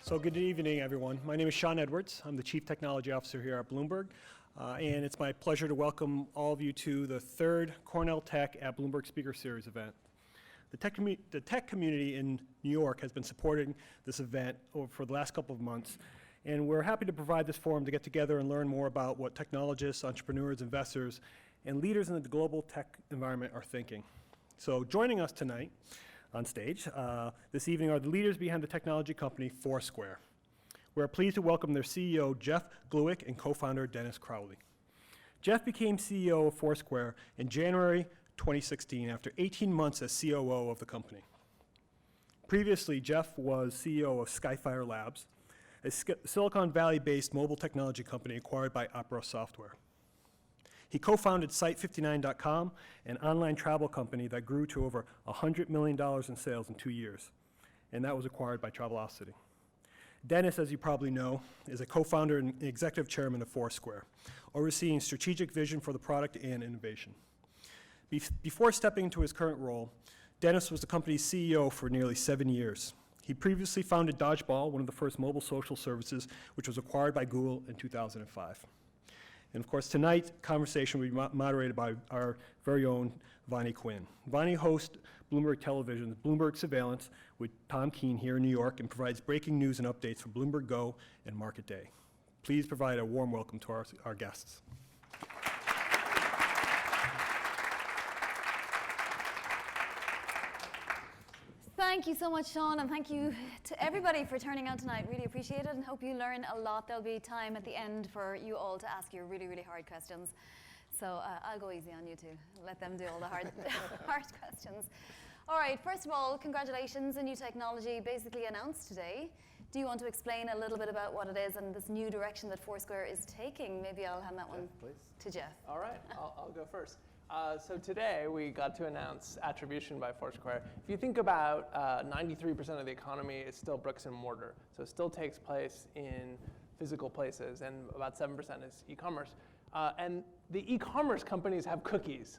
So good evening, everyone. My name is Sean Edwards. I'm the Chief Technology Officer here at Bloomberg. And it's my pleasure to welcome all of you to the third Cornell Tech at Bloomberg Speaker Series event. The tech community in New York has been supporting this event for the last couple of months. And we're happy to provide this forum to get together and learn more about what technologists, entrepreneurs, investors, and leaders in the global tech environment are thinking. So joining us tonight on stage this evening are the leaders behind the technology company Foursquare. We're pleased to welcome their CEO, Jeff Gluick, and co-founder, Dennis Crowley. Jeff became CEO of Foursquare in January 2016 after 18 months as COO of the company. Previously, Jeff was CEO of Skyfire Labs, a Silicon Valley-based mobile technology company acquired by Opera Software. He co-founded Site59.com, an online travel company that grew to over $100 million in sales in 2 years, and that was acquired by Travelocity. Dennis, as you probably know, is a co-founder and executive chairman of Foursquare, overseeing strategic vision for the product and innovation. Before stepping into his current role, Dennis was the company's CEO for nearly 7 years. He previously founded Dodgeball, one of the first mobile social services, which was acquired by Google in 2005. And of course, tonight's conversation will be moderated by our very own Vonnie Quinn. Vonnie hosts Bloomberg Television's Bloomberg Surveillance with Tom Keene here in New York and provides breaking news and updates for Bloomberg Go and Market Day. Please provide a warm welcome to our guests. Thank you so much, Sean, and thank you to everybody for turning out tonight. Really appreciate it and hope you learn a lot. There'll be time at the end for you all to ask your really, really hard questions. So I'll go easy on you too. Let them do all the hard questions. All right, first of all, congratulations. A new technology basically announced today. Do you want to explain a little bit about what it is and this new direction that Foursquare is taking? Maybe I'll hand that one to Jeff. All right, I'll go first. So today we got to announce attribution by Foursquare. If you think about 93% of the economy is still bricks and mortar. So it still takes place in physical places, and about 7% is e-commerce. And the e-commerce companies have cookies.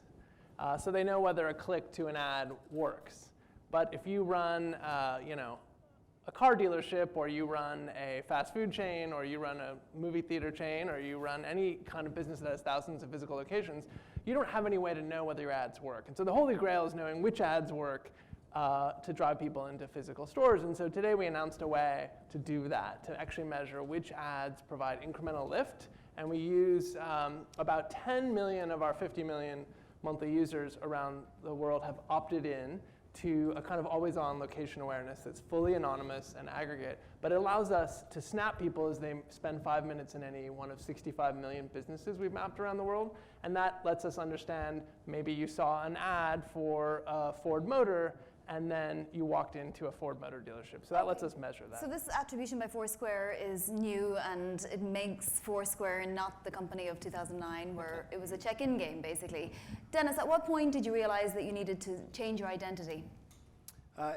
So they know whether a click to an ad works. But if you run a car dealership, or you run a fast food chain, or you run a movie theater chain, or you run any kind of business that has thousands of physical locations, you don't have any way to know whether your ads work. And so the holy grail is knowing which ads work to drive people into physical stores. And so today we announced a way to do that, to actually measure which ads provide incremental lift. And we use about 10 million of our 50 million monthly users around the world have opted in to a kind of always-on location awareness that's fully anonymous and aggregate, but it allows us to snap people as they spend 5 minutes in any one of 65 million businesses we've mapped around the world, and that lets us understand maybe you saw an ad for a Ford Motor, and then you walked into a Ford Motor dealership. So that lets us measure that. So this attribution by Foursquare is new, and it makes Foursquare not the company of 2009, where it was a check-in game, basically. Dennis, at what point did you realize that you needed to change your identity?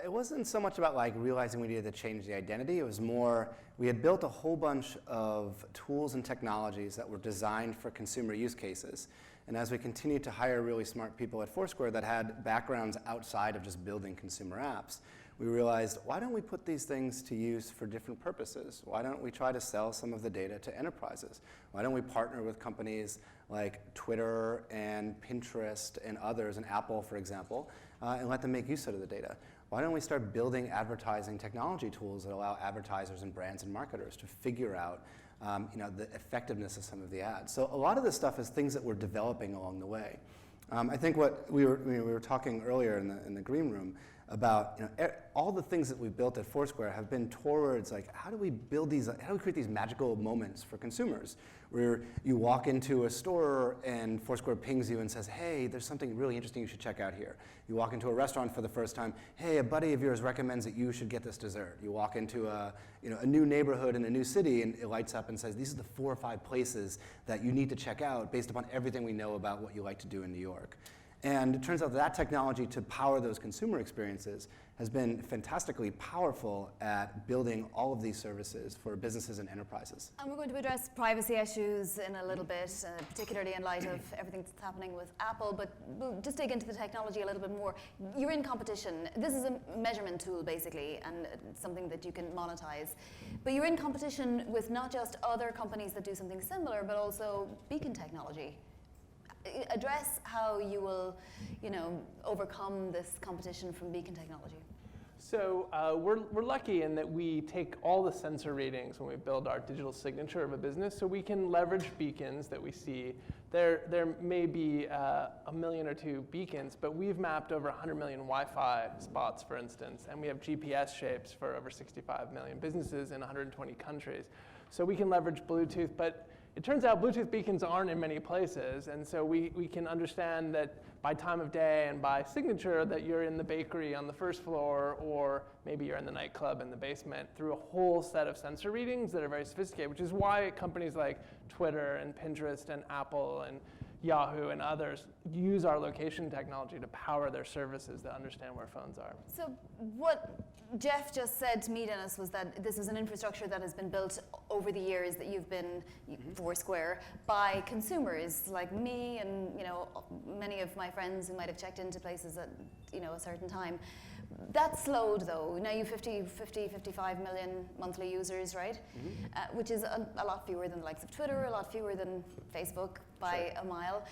It wasn't so much about realizing we needed to change the identity. It was more, we had built a whole bunch of tools and technologies that were designed for consumer use cases. And as we continued to hire really smart people at Foursquare that had backgrounds outside of just building consumer apps, we realized, why don't we put these things to use for different purposes? Why don't we try to sell some of the data to enterprises? Why don't we partner with companies like Twitter and Pinterest and others, and Apple, for example, and let them make use of the data? Why don't we start building advertising technology tools that allow advertisers and brands and marketers to figure out the effectiveness of some of the ads? So a lot of this stuff is things that we're developing along the way. I think what we were talking earlier in the green room about, all the things that we've built at Foursquare have been towards how do we create these magical moments for consumers, where you walk into a store and Foursquare pings you and says, hey, there's something really interesting you should check out here. You walk into a restaurant for the first time, hey, a buddy of yours recommends that you should get this dessert. You walk into a new neighborhood in a new city and it lights up and says, these are the 4 or 5 places that you need to check out based upon everything we know about what you like to do in New York. And it turns out that technology to power those consumer experiences has been fantastically powerful at building all of these services for businesses and enterprises. And we're going to address privacy issues in a little bit, particularly in light of everything that's happening with Apple, but we'll just dig into the technology a little bit more. You're in competition. This is a measurement tool, basically, and something that you can monetize. But you're in competition with not just other companies that do something similar, but also beacon technology. Address how you will, overcome this competition from beacon technology. So we're lucky in that we take all the sensor readings when we build our digital signature of a business, so we can leverage beacons that we see. There may be 1 million or 2 beacons, but we've mapped over 100 million Wi-Fi spots, for instance, and we have GPS shapes for over 65 million businesses in 120 countries. So we can leverage Bluetooth, but it turns out Bluetooth beacons aren't in many places, and so we can understand that by time of day and by signature that you're in the bakery on the first floor, or maybe you're in the nightclub in the basement, through a whole set of sensor readings that are very sophisticated, which is why companies like Twitter and Pinterest and Apple and Yahoo and others use our location technology to power their services that understand where phones are. So what Jeff just said to me, Dennis, was that this is an infrastructure that has been built over the years that you've been Foursquare by consumers like me and many of my friends who might have checked into places at a certain time. That's slowed though. Now you 55 million monthly users, right? Which is a lot fewer than the likes of Twitter, a lot fewer than Facebook by a mile.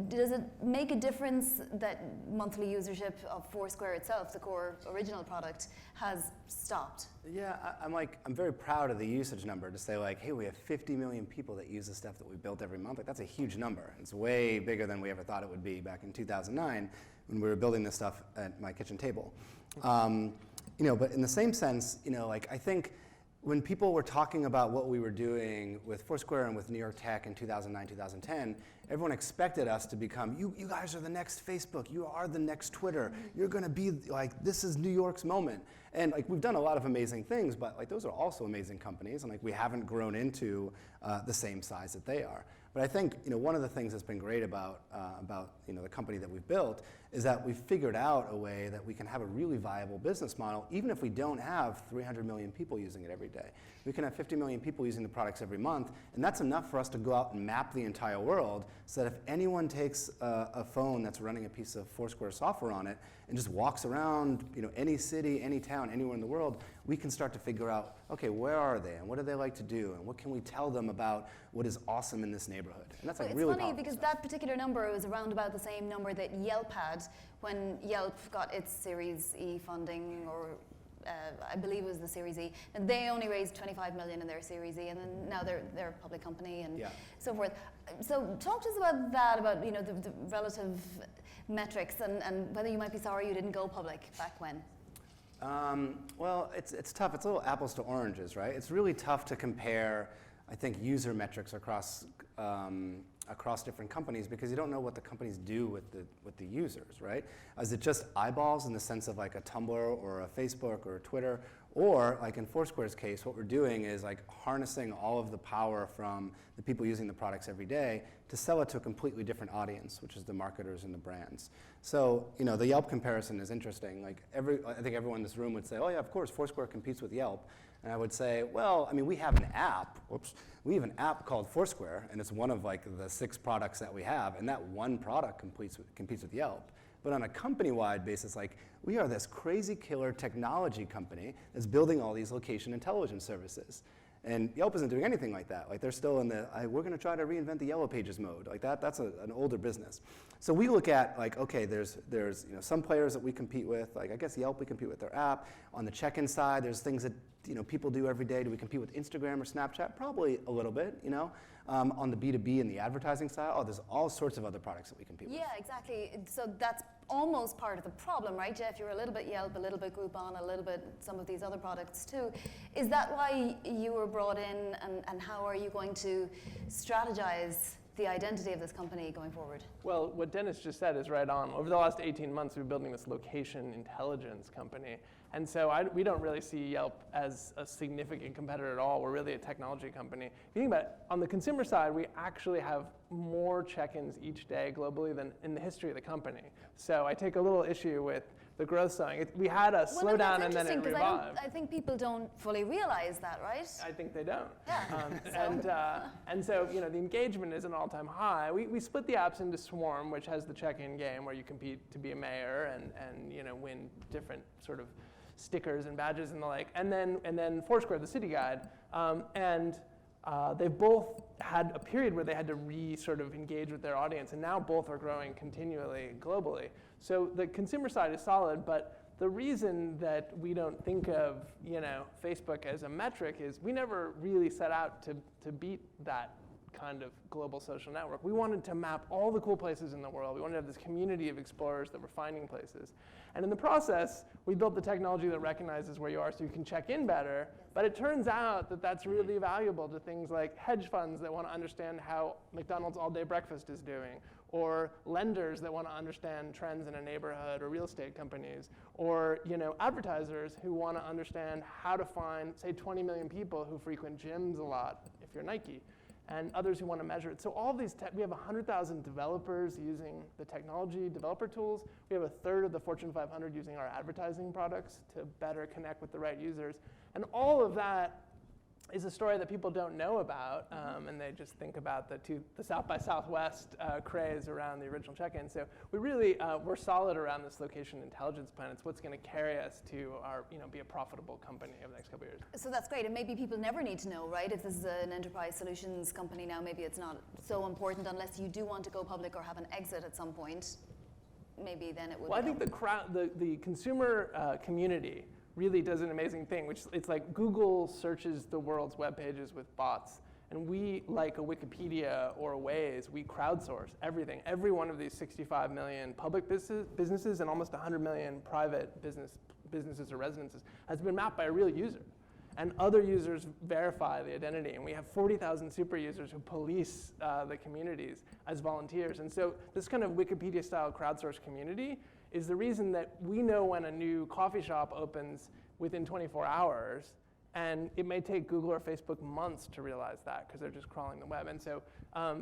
Does it make a difference that monthly usership of Foursquare itself, the core original product, has stopped? Yeah, I'm very proud of the usage number to say hey, we have 50 million people that use the stuff that we built every month. That's a huge number. It's way bigger than we ever thought it would be back in 2009 when we were building this stuff at my kitchen table. But in the same sense, I think when people were talking about what we were doing with Foursquare and with New York Tech in 2009, 2010, everyone expected us to become, you guys are the next Facebook, you are the next Twitter, you're going to be this is New York's moment. And we've done a lot of amazing things, but those are also amazing companies, and we haven't grown into the same size that they are. But I think one of the things that's been great about the company that we've built is that we've figured out a way that we can have a really viable business model, even if we don't have 300 million people using it every day. We can have 50 million people using the products every month, and that's enough for us to go out and map the entire world so that if anyone takes a phone that's running a piece of Foursquare software on it and just walks around any city, any town, anywhere in the world, we can start to figure out, okay, where are they and what do they like to do and what can we tell them about what is awesome in this neighborhood. And that's really It's funny because stuff. that particular number was around about the same number that Yelp had when Yelp got its Series E funding, or I believe it was the Series E, and they only raised 25 million in their Series E, and then now they're a public company and so forth. So talk to us about that, about the relative metrics and whether you might be sorry you didn't go public back when. Well, it's tough. It's a little apples to oranges, right? It's really tough to compare, I think, user metrics across different companies because you don't know what the companies do with the users, right? Is it just eyeballs in the sense of a Tumblr or a Facebook or a Twitter? Or in Foursquare's case, what we're doing is harnessing all of the power from the people using the products every day to sell it to a completely different audience, which is the marketers and the brands. So, the Yelp comparison is interesting. I think everyone in this room would say, oh yeah, of course, Foursquare competes with Yelp. And I would say, well, we have an app. We have an app called Foursquare, and it's one of the 6 products that we have, and that one product competes with Yelp. But on a company-wide basis, we are this crazy killer technology company that's building all these location intelligence services. And Yelp isn't doing anything like that. They're still in the, we're going to try to reinvent the Yellow Pages mode. That's an older business. So we look at okay, there's some players that we compete with. I guess Yelp, we compete with their app. On the check-in side, there's things that people do every day. Do we compete with Instagram or Snapchat? Probably a little bit. On the B2B and the advertising side, there's all sorts of other products that we compete with. Yeah, exactly. So that's almost part of the problem, right, Jeff? You're a little bit Yelp, a little bit Groupon, a little bit some of these other products too. Is that why you were brought in, and how are you going to strategize the identity of this company going forward? Well, what Dennis just said is right on. Over the last 18 months, we've been building this location intelligence company. And so we don't really see Yelp as a significant competitor at all. We're really a technology company. If you think about it, on the consumer side, we actually have more check-ins each day globally than in the history of the company. So I take a little issue with the growth slowing. We had a slowdown and then it revived. I think people don't fully realize that, right? I think they don't. Yeah. And so the engagement is an all-time high. We split the apps into Swarm, which has the check-in game where you compete to be a mayor and win different sort of stickers and badges and the like. And then Foursquare, the city guide. They've both had a period where they had to sort of engage with their audience, and now both are growing continually globally. So the consumer side is solid, but the reason that we don't think of Facebook as a metric is we never really set out to beat that kind of global social network. We wanted to map all the cool places in the world. We wanted to have this community of explorers that were finding places. And in the process, we built the technology that recognizes where you are so you can check in better. But it turns out that that's really valuable to things like hedge funds that want to understand how McDonald's all-day breakfast is doing, or lenders that want to understand trends in a neighborhood, or real estate companies, or advertisers who want to understand how to find, say, 20 million people who frequent gyms a lot, if you're Nike, and others who want to measure it. So all these, we have 100,000 developers using the technology developer tools. We have a third of the Fortune 500 using our advertising products to better connect with the right users. And all of that is a story that people don't know about, and they just think about the South by Southwest craze around the original check-in. So we really, we're solid around this location intelligence plan. It's what's going to carry us to our, be a profitable company over the next couple of years. So that's great, and maybe people never need to know, right? If this is an enterprise solutions company now, maybe it's not so important unless you do want to go public or have an exit at some point. Maybe then it would. Well, I think the consumer community really does an amazing thing, which it's like Google searches the world's web pages with bots, and we, like a Wikipedia or a Waze, we crowdsource everything. Every one of these 65 million public businesses and almost 100 million private businesses or residences has been mapped by a real user. And other users verify the identity, and we have 40,000 super users who police the communities as volunteers. And so this kind of Wikipedia-style crowdsourced community is the reason that we know when a new coffee shop opens within 24 hours, and it may take Google or Facebook months to realize that because they're just crawling the web. And so,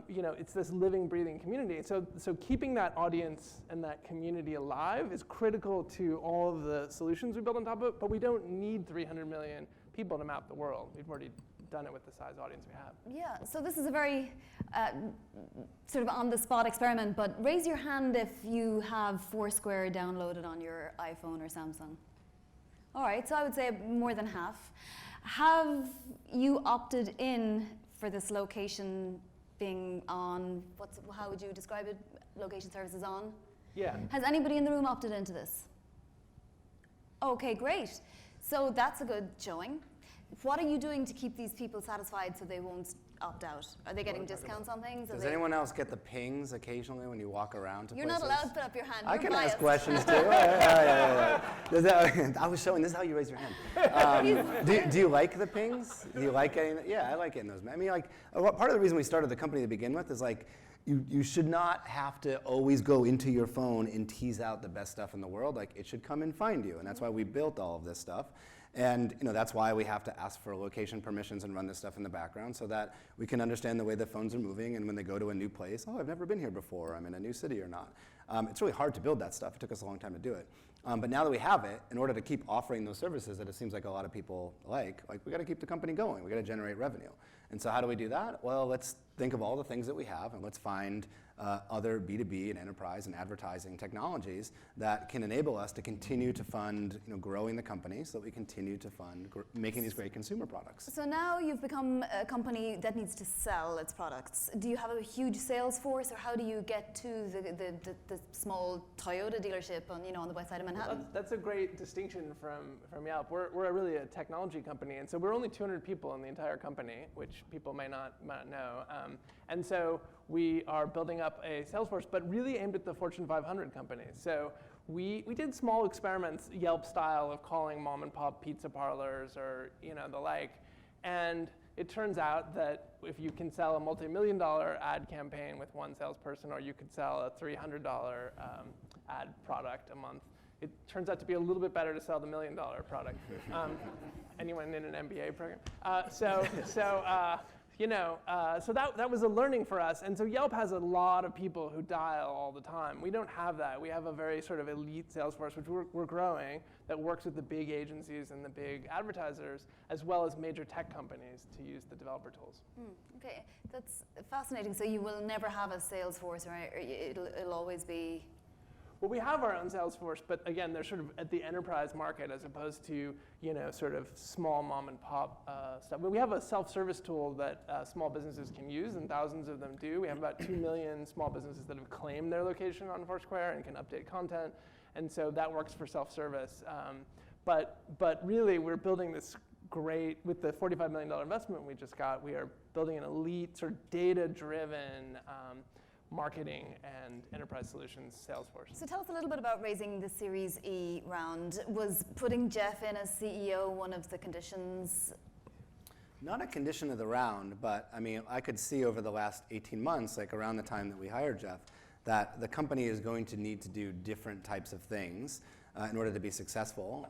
it's this living, breathing community. So keeping that audience and that community alive is critical to all of the solutions we build on top of it, but we don't need 300 million people to map the world. We've already done it with the size audience we have. Yeah, so this is a very sort of on-the-spot experiment, but raise your hand if you have Foursquare downloaded on your iPhone or Samsung. All right, so I would say more than half. Have you opted in for this location being on, how would you describe it, location services on? Yeah. Has anybody in the room opted into this? Okay, great. So that's a good showing. What are you doing to keep these people satisfied so they won't opt out? Are they getting discounts on things? Does anyone else get the pings occasionally when you walk around to You're places? not allowed to put up your hand. I can biased. ask questions too. Yeah. I was showing, this is how you raise your hand. Do you like the pings? Do you like getting, I like getting those. I mean, like, part of the reason we started the company to begin with is like, you should not have to always go into your phone and tease out the best stuff in the world. Like, it should come and find you, and that's why we built all of this stuff. And that's why we have to ask for location permissions and run this stuff in the background so that we can understand the way the phones are moving, and when they go to a new place, oh, I've never been here before, I'm in a new city or not. It's really hard to build that stuff. It took us a long time to do it. But now that we have it, in order to keep offering those services that it seems like a lot of people like we got to keep the company going. We got to generate revenue. And so how do we do that? Well, let's think of all the things that we have, and let's find other B2B and enterprise and advertising technologies that can enable us to continue to fund growing the company so that we continue to fund making these great consumer products. So now you've become a company that needs to sell its products. Do you have a huge sales force, or how do you get to the small Toyota dealership on the west side of Manhattan? Well, that's a great distinction from Yelp. We're really a technology company, and so we're only 200 people in the entire company, which people may not know. And so we are building up a sales force, but really aimed at the Fortune 500 companies. So we did small experiments, Yelp style, of calling mom and pop pizza parlors or the like. And it turns out that if you can sell a multi-million-dollar ad campaign with one salesperson, or you could sell a $300 ad product a month, it turns out to be a little bit better to sell the $1 million product. Anyone in an MBA program? So that was a learning for us. And so Yelp has a lot of people who dial all the time. We don't have that. We have a very sort of elite sales force, which we're growing, that works with the big agencies and the big advertisers, as well as major tech companies to use the developer tools. Okay, that's fascinating. So you will never have a sales force, or it'll always be... Well, we have our own sales force, but again, they're sort of at the enterprise market as opposed to, sort of small mom and pop stuff. But we have a self-service tool that small businesses can use, and thousands of them do. We have about 2 million small businesses that have claimed their location on Foursquare and can update content, and so that works for self-service. But really, we're building this great, with the $45 million investment we just got, we are building an elite, sort of data-driven marketing and enterprise solutions sales force. So tell us a little bit about raising the Series E round. Was putting Jeff in as CEO one of the conditions? Not a condition of the round, but I mean, I could see over the last 18 months, like around the time that we hired Jeff, that the company is going to need to do different types of things in order to be successful,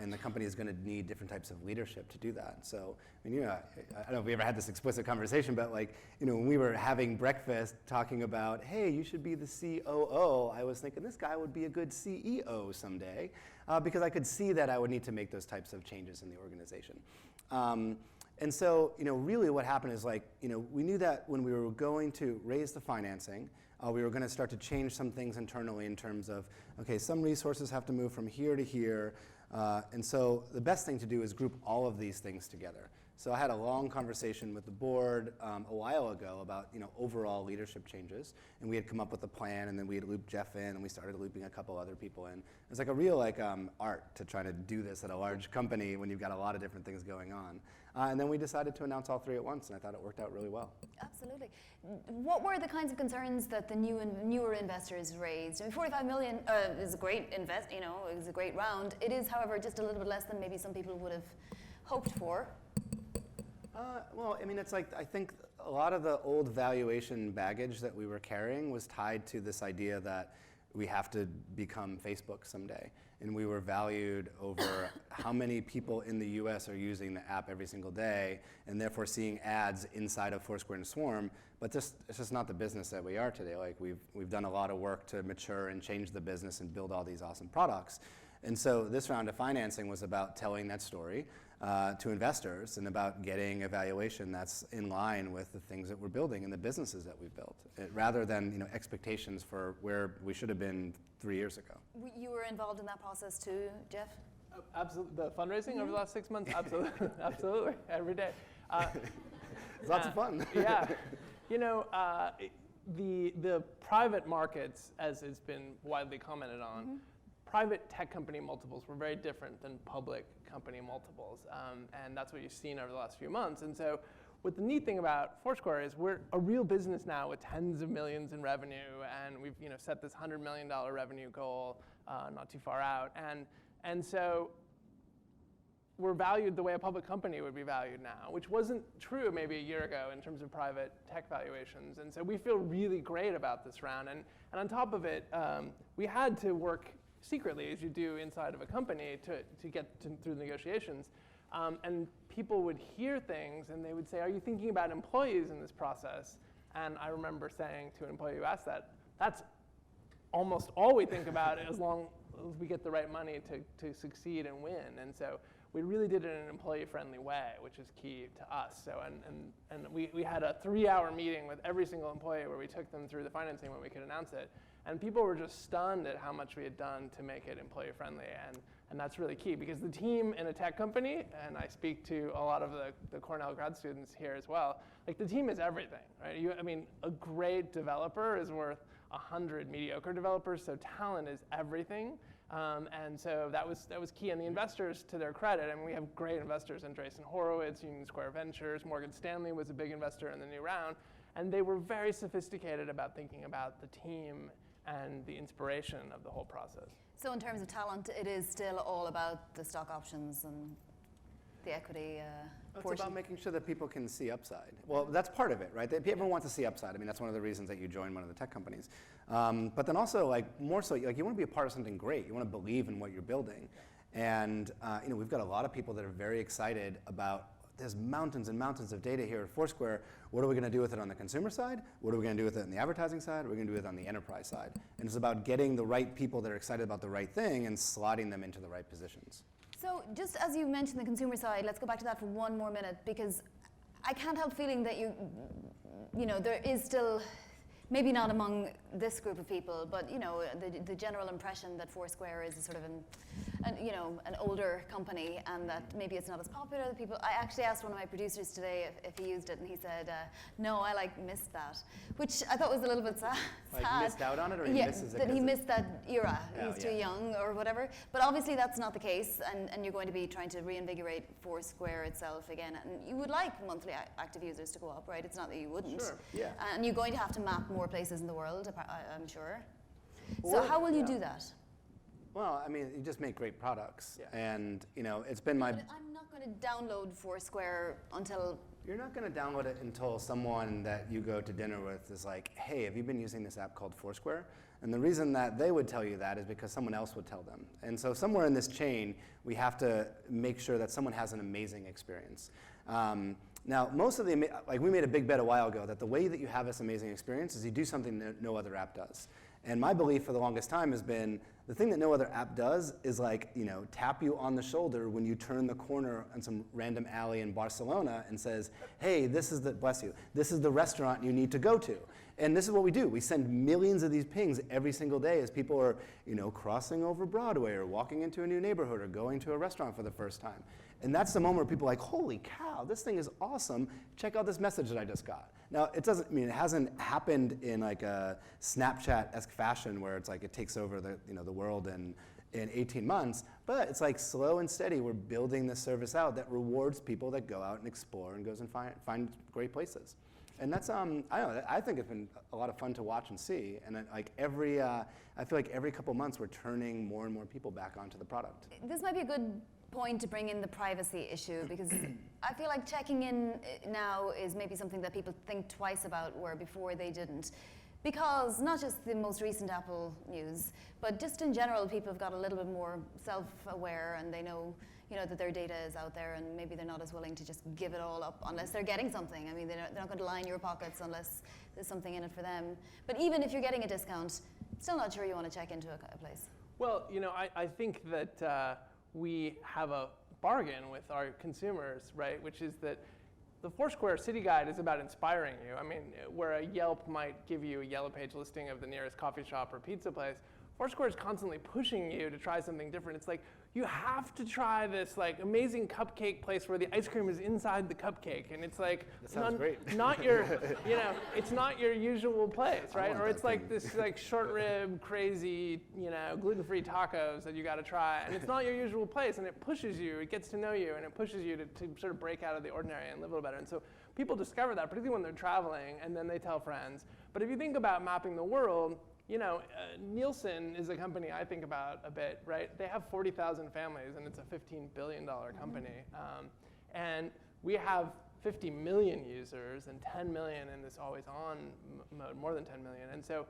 and the company is going to need different types of leadership to do that. So, I mean, I don't know if we ever had this explicit conversation, but like, when we were having breakfast talking about, hey, you should be the COO, I was thinking this guy would be a good CEO someday, because I could see that I would need to make those types of changes in the organization. And so, really what happened is like, we knew that when we were going to raise the financing, we were going to start to change some things internally in terms of, okay, some resources have to move from here to here. And so the best thing to do is group all of these things together. So I had a long conversation with the board a while ago about overall leadership changes, and we had come up with a plan, and then we had looped Jeff in, and we started looping a couple other people in. It's like a real art to try to do this at a large company when you've got a lot of different things going on. And then we decided to announce all three at once, and I thought it worked out really well. Absolutely. What were the kinds of concerns that the newer investors raised? I mean, 45 million is a great is a great round. It is, however, just a little bit less than maybe some people would have hoped for. Well, I mean, it's like, I think a lot of the old valuation baggage that we were carrying was tied to this idea that we have to become Facebook someday. And we were valued over how many people in the US are using the app every single day, and therefore seeing ads inside of Foursquare and Swarm. But it's just not the business that we are today. Like, we've done a lot of work to mature and change the business and build all these awesome products. And so this round of financing was about telling that story to investors and about getting a valuation that's in line with the things that we're building and the businesses that we've built, rather than expectations for where we should have been 3 years ago. You were involved in that process too, Jeff? Absolutely. The fundraising over the last 6 months? Absolutely. Absolutely. Every day. It's lots of fun. Yeah. The private markets, as it's been widely commented on, private tech company multiples were very different than public company multiples. And that's what you've seen over the last few months. And so what the neat thing about Foursquare is we're a real business now with tens of millions in revenue, and we've set this $100 million revenue goal not too far out. And so we're valued the way a public company would be valued now, which wasn't true maybe a year ago in terms of private tech valuations. And so we feel really great about this round. And on top of it, we had to work secretly, as you do inside of a company, to get through the negotiations. And people would hear things, and they would say, are you thinking about employees in this process? And I remember saying to an employee who asked that, that's almost all we think about as long as we get the right money to succeed and win. And so we really did it in an employee-friendly way, which is key to us. So, and we had a 3-hour meeting with every single employee where we took them through the financing when we could announce it. And people were just stunned at how much we had done to make it employee-friendly. And that's really key, because the team in a tech company, and I speak to a lot of the Cornell grad students here as well, like, the team is everything, right? A great developer is worth 100 mediocre developers, so talent is everything. And so that was key. And the investors, to their credit, I mean, we have great investors: Andreessen Horowitz, Union Square Ventures, Morgan Stanley was a big investor in the new round, and they were very sophisticated about thinking about the team and the inspiration of the whole process. So in terms of talent, it is still all about the stock options and the equity. It's portion? about making sure that people can see upside. Well, that's part of it, right? Everyone wants to see upside. I mean, that's one of the reasons that you join one of the tech companies. But then also, like, more so, like, you want to be a part of something great. You want to believe in what you're building. And we've got a lot of people that are very excited about, there's mountains and mountains of data here at Foursquare. What are we going to do with it on the consumer side? What are we going to do with it on the advertising side? What are we going to do with it on the enterprise side? And it's about getting the right people that are excited about the right thing and slotting them into the right positions. So just as you mentioned the consumer side, let's go back to that for one more minute, because I can't help feeling that there is still, maybe not among this group of people, but the general impression that Foursquare is a sort of an older company, and that maybe it's not as popular. I actually asked one of my producers today if he used it, and he said, no, I missed that, which I thought was a little bit sad. Like missed out on it, or he misses it? That he missed that era. Oh, He's too young or whatever. But obviously that's not the case, and you're going to be trying to reinvigorate Foursquare itself again. And you would like monthly active users to go up, right? It's not that you wouldn't. Sure, yeah. And you're going to have to map more places in the world, I'm sure. So how will you do that? Well, I mean, you just make great products. Yeah. And, it's been my... But I'm not going to download Foursquare until... You're not going to download it until someone that you go to dinner with is like, hey, have you been using this app called Foursquare? And the reason that they would tell you that is because someone else would tell them. And so somewhere in this chain, we have to make sure that someone has an amazing experience. Now, most of we made a big bet a while ago that the way that you have this amazing experience is you do something that no other app does. And my belief for the longest time has been the thing that no other app does is tap you on the shoulder when you turn the corner on some random alley in Barcelona and says, hey, this is the restaurant you need to go to. And this is what we do. We send millions of these pings every single day as people are, crossing over Broadway or walking into a new neighborhood or going to a restaurant for the first time. And that's the moment where people are like, holy cow, this thing is awesome. Check out this message that I just got. Now, it hasn't happened in like a Snapchat-esque fashion where it's like it takes over the world in 18 months, but it's like slow and steady. We're building this service out that rewards people that go out and explore and goes and find great places. And that's, I think it's been a lot of fun to watch and see. And I feel like every couple months we're turning more and more people back onto the product. This might be a good point to bring in the privacy issue, because I feel like checking in now is maybe something that people think twice about, where before they didn't. Because not just the most recent Apple news, but just in general, people have got a little bit more self-aware, and they know that their data is out there, and maybe they're not as willing to just give it all up unless they're getting something. I mean, they're not going to line your pockets unless there's something in it for them. But even if you're getting a discount, still not sure you want to check into a place. Well, I think that we have a bargain with our consumers, right? Which is that the Foursquare City Guide is about inspiring you. I mean, where a Yelp might give you a yellow page listing of the nearest coffee shop or pizza place, Foursquare is constantly pushing you to try something different. It's like, you have to try this amazing cupcake place where the ice cream is inside the cupcake, and it's like that sounds great. Not your, it's not your usual place, right? Or it's like this short rib, crazy, gluten-free tacos that you got to try, and it's not your usual place, and it pushes you, it gets to know you, and it pushes you to sort of break out of the ordinary and live a little better. And so people discover that, particularly when they're traveling, and then they tell friends. But if you think about mapping the world, Nielsen is a company I think about a bit, right? They have 40,000 families, and it's a $15 billion company. And we have 50 million users and 10 million in this always-on mode, more than 10 million. And so,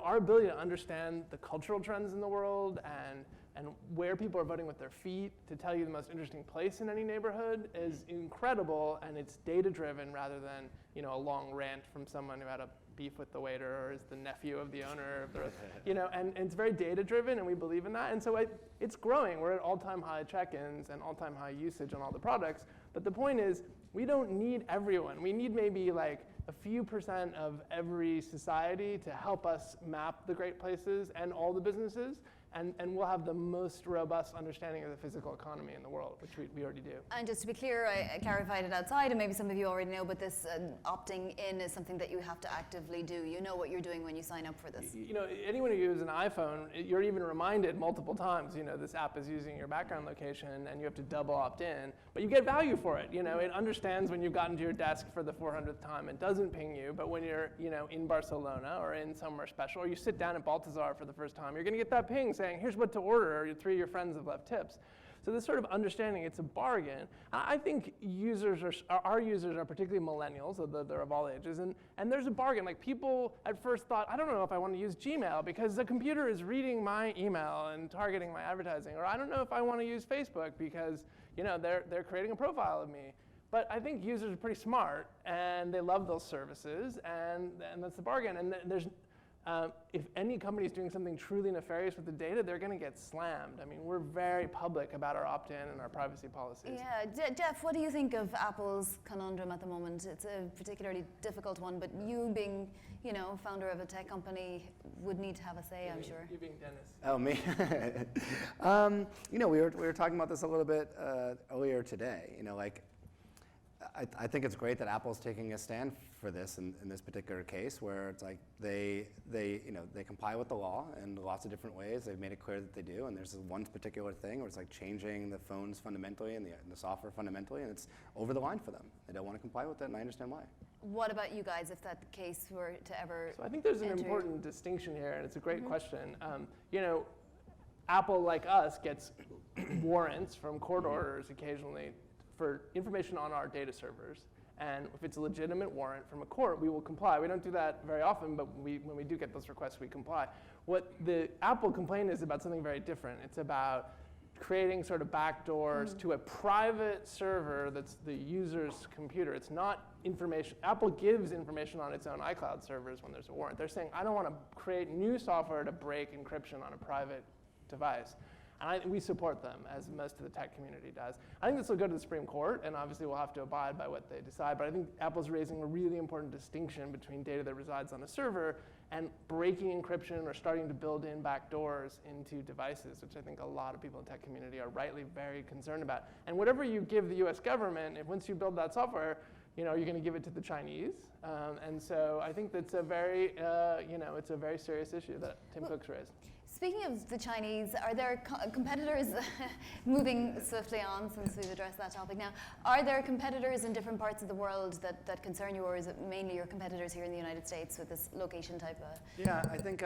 our ability to understand the cultural trends in the world and where people are voting with their feet to tell you the most interesting place in any neighborhood is incredible, and it's data-driven rather than, a long rant from someone who had a beef with the waiter or is the nephew of the owner of the, and it's very data-driven, and we believe in that. And so it's growing. We're at all-time high check-ins and all-time high usage on all the products. But the point is, we don't need everyone. We need maybe a few % of every society to help us map the great places and all the businesses. And we'll have the most robust understanding of the physical economy in the world, which we already do. And just to be clear, I clarified it outside, and maybe some of you already know, but this opting in is something that you have to actively do. You know what you're doing when you sign up for this. Anyone who uses an iPhone, you're even reminded multiple times, this app is using your background location, and you have to double opt in. But you get value for it. It understands when you've gotten to your desk for the 400th time. It doesn't ping you, but when you're in Barcelona or in somewhere special, or you sit down at Balthazar for the first time, you're going to get that ping saying, here's what to order, or 3 of your friends have left tips. So this sort of understanding it's a bargain. I think our users are particularly millennials, although they're of all ages, and there's a bargain. Like people at first thought, I don't know if I want to use Gmail because the computer is reading my email and targeting my advertising, or I don't know if I want to use Facebook because they're creating a profile of me. But I think users are pretty smart, and they love those services, and that's the bargain. And there's, if any company is doing something truly nefarious with the data, they're going to get slammed. I mean, we're very public about our opt-in and our privacy policies. Yeah, Jeff, what do you think of Apple's conundrum at the moment? It's a particularly difficult one, but you being, founder of a tech company would need to have a say, I'm sure. You being Dennis. Oh, me? We were talking about this a little bit earlier today. I think it's great that Apple's taking a stand for this in this particular case, where it's like they comply with the law in lots of different ways. They've made it clear that they do, and there's one particular thing where it's like changing the phones fundamentally and the software fundamentally, and it's over the line for them. They don't want to comply with it, and I understand why. What about you guys, if that case were to ever So I think there's an important distinction here, and it's a great question. Apple, like us, gets warrants from court orders occasionally for information on our data servers. And if it's a legitimate warrant from a court, we will comply. We don't do that very often, but when we do get those requests, we comply. What the Apple complaint is about something very different. It's about creating sort of backdoors to a private server that's the user's computer. It's not information. Apple gives information on its own iCloud servers when there's a warrant. They're saying, I don't want to create new software to break encryption on a private device. And we support them, as most of the tech community does. I think this will go to the Supreme Court, and obviously we'll have to abide by what they decide. But I think Apple's raising a really important distinction between data that resides on a server and breaking encryption or starting to build in backdoors into devices, which I think a lot of people in the tech community are rightly very concerned about. And whatever you give the US government, if once you build that software, you're going to give it to the Chinese. And so I think that's a very, it's a very serious issue that Tim Cook's raised. Speaking of the Chinese, are there competitors, moving swiftly on since we've addressed that topic now, are there competitors in different parts of the world that concern you, or is it mainly your competitors here in the United States with this location type of? Yeah, I think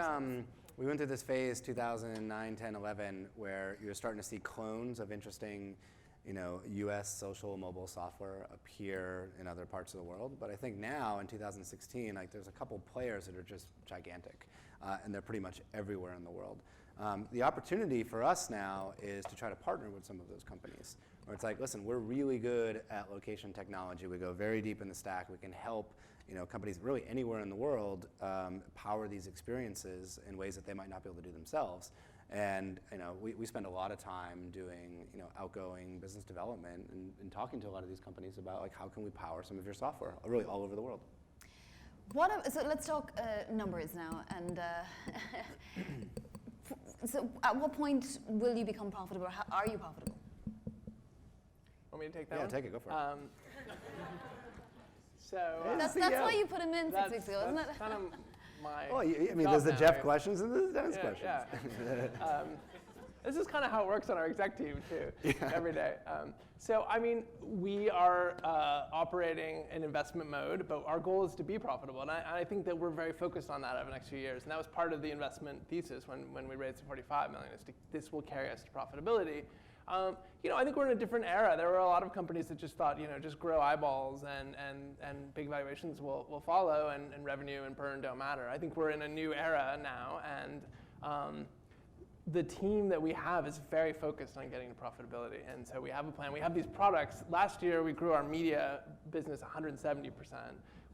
we went through this phase 2009, 10, 11, where you're starting to see clones of interesting US social mobile software appear in other parts of the world. But I think now in 2016, there's a couple players that are just gigantic. And they're pretty much everywhere in the world. The opportunity for us now is to try to partner with some of those companies, where it's like, listen, we're really good at location technology. We go very deep in the stack. We can help companies really anywhere in the world power these experiences in ways that they might not be able to do themselves. And we spend a lot of time doing outgoing business development and talking to a lot of these companies about how can we power some of your software really all over the world. So let's talk numbers now. And so at what point will you become profitable? How are you profitable? Want me to take that one? Yeah, take it. Go for it. That's why you put him in 6 weeks ago, isn't it? That's kind of my Well, there's the Jeff questions and there's the Dennis questions. Yeah. This is kind of how it works on our exec team, too, every day. So, we are operating in investment mode, but our goal is to be profitable. And I think that we're very focused on that over the next few years. And that was part of the investment thesis when we raised the $45 million, is this will carry us to profitability. I think we're in a different era. There were a lot of companies that just thought, just grow eyeballs and big valuations will follow and revenue and burn don't matter. I think we're in a new era now, and the team that we have is very focused on getting to profitability. And so we have a plan. We have these products. Last year, we grew our media business 170%.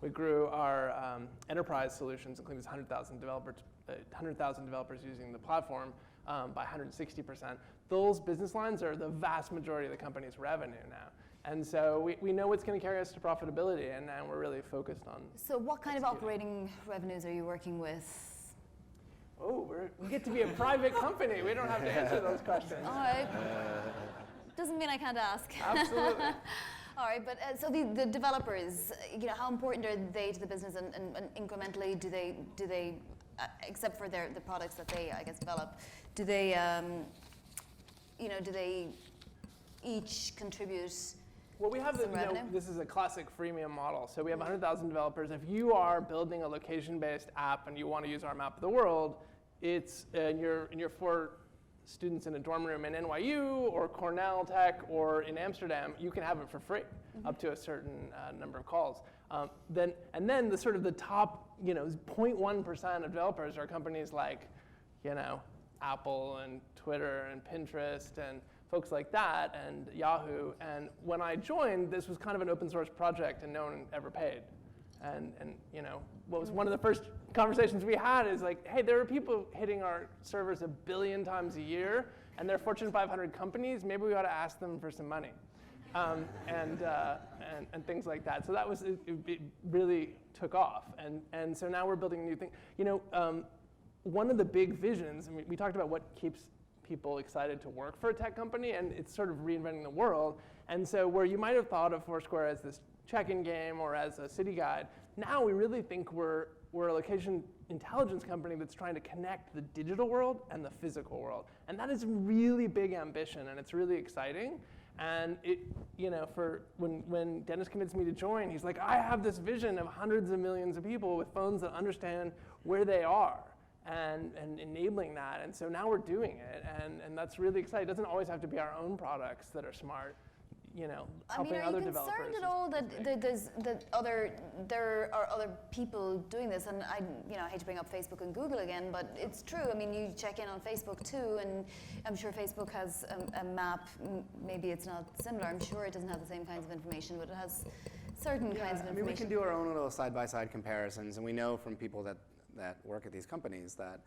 We grew our enterprise solutions, including 100,000 developers using the platform, by 160%. Those business lines are the vast majority of the company's revenue now. And so we know what's going to carry us to profitability, and we're really focused on. So what kind of operating revenues are you working with? Oh, we get to be a private company. We don't have to answer those questions. All right. Doesn't mean I can't ask. Absolutely. All right, but so the developers, how important are they to the business, and incrementally do they, except for the products that they, I guess, develop, do they, do they each contribute? Well, we have this is a classic freemium model. So we have 100,000 developers. If you are building a location-based app and you want to use our map of the world, it's in your 4 students in a dorm room in NYU or Cornell Tech or in Amsterdam, you can have it for free up to a certain number of calls. Then the sort of the top 0.1% of developers are companies like Apple and Twitter and Pinterest and folks like that and Yahoo. And when I joined, this was kind of an open source project and no one ever paid. And what was one of the first conversations we had is like, hey, there are people hitting our servers 1 billion times a year, and they're Fortune 500 companies. Maybe we ought to ask them for some money, and things like that. So that was it really took off, and so now we're building a new thing. One of the big visions, and we talked about what keeps people excited to work for a tech company, and it's sort of reinventing the world. And so where you might have thought of Foursquare as this check-in game or as a city guide, now we really think we're a location intelligence company that's trying to connect the digital world and the physical world. And that is a really big ambition, and it's really exciting. And when Dennis convinced me to join, he's like, I have this vision of hundreds of millions of people with phones that understand where they are. And enabling that, and so now we're doing it, and that's really exciting. It doesn't always have to be our own products that are smart, helping other developers. Are you concerned at all that there are other people doing this? And I hate to bring up Facebook and Google again, but it's true. I mean, you check in on Facebook too, and I'm sure Facebook has a map. Maybe it's not similar. I'm sure it doesn't have the same kinds of information, but it has certain kinds of information. I mean, we can do our own little side-by-side comparisons, and we know from people that work at these companies that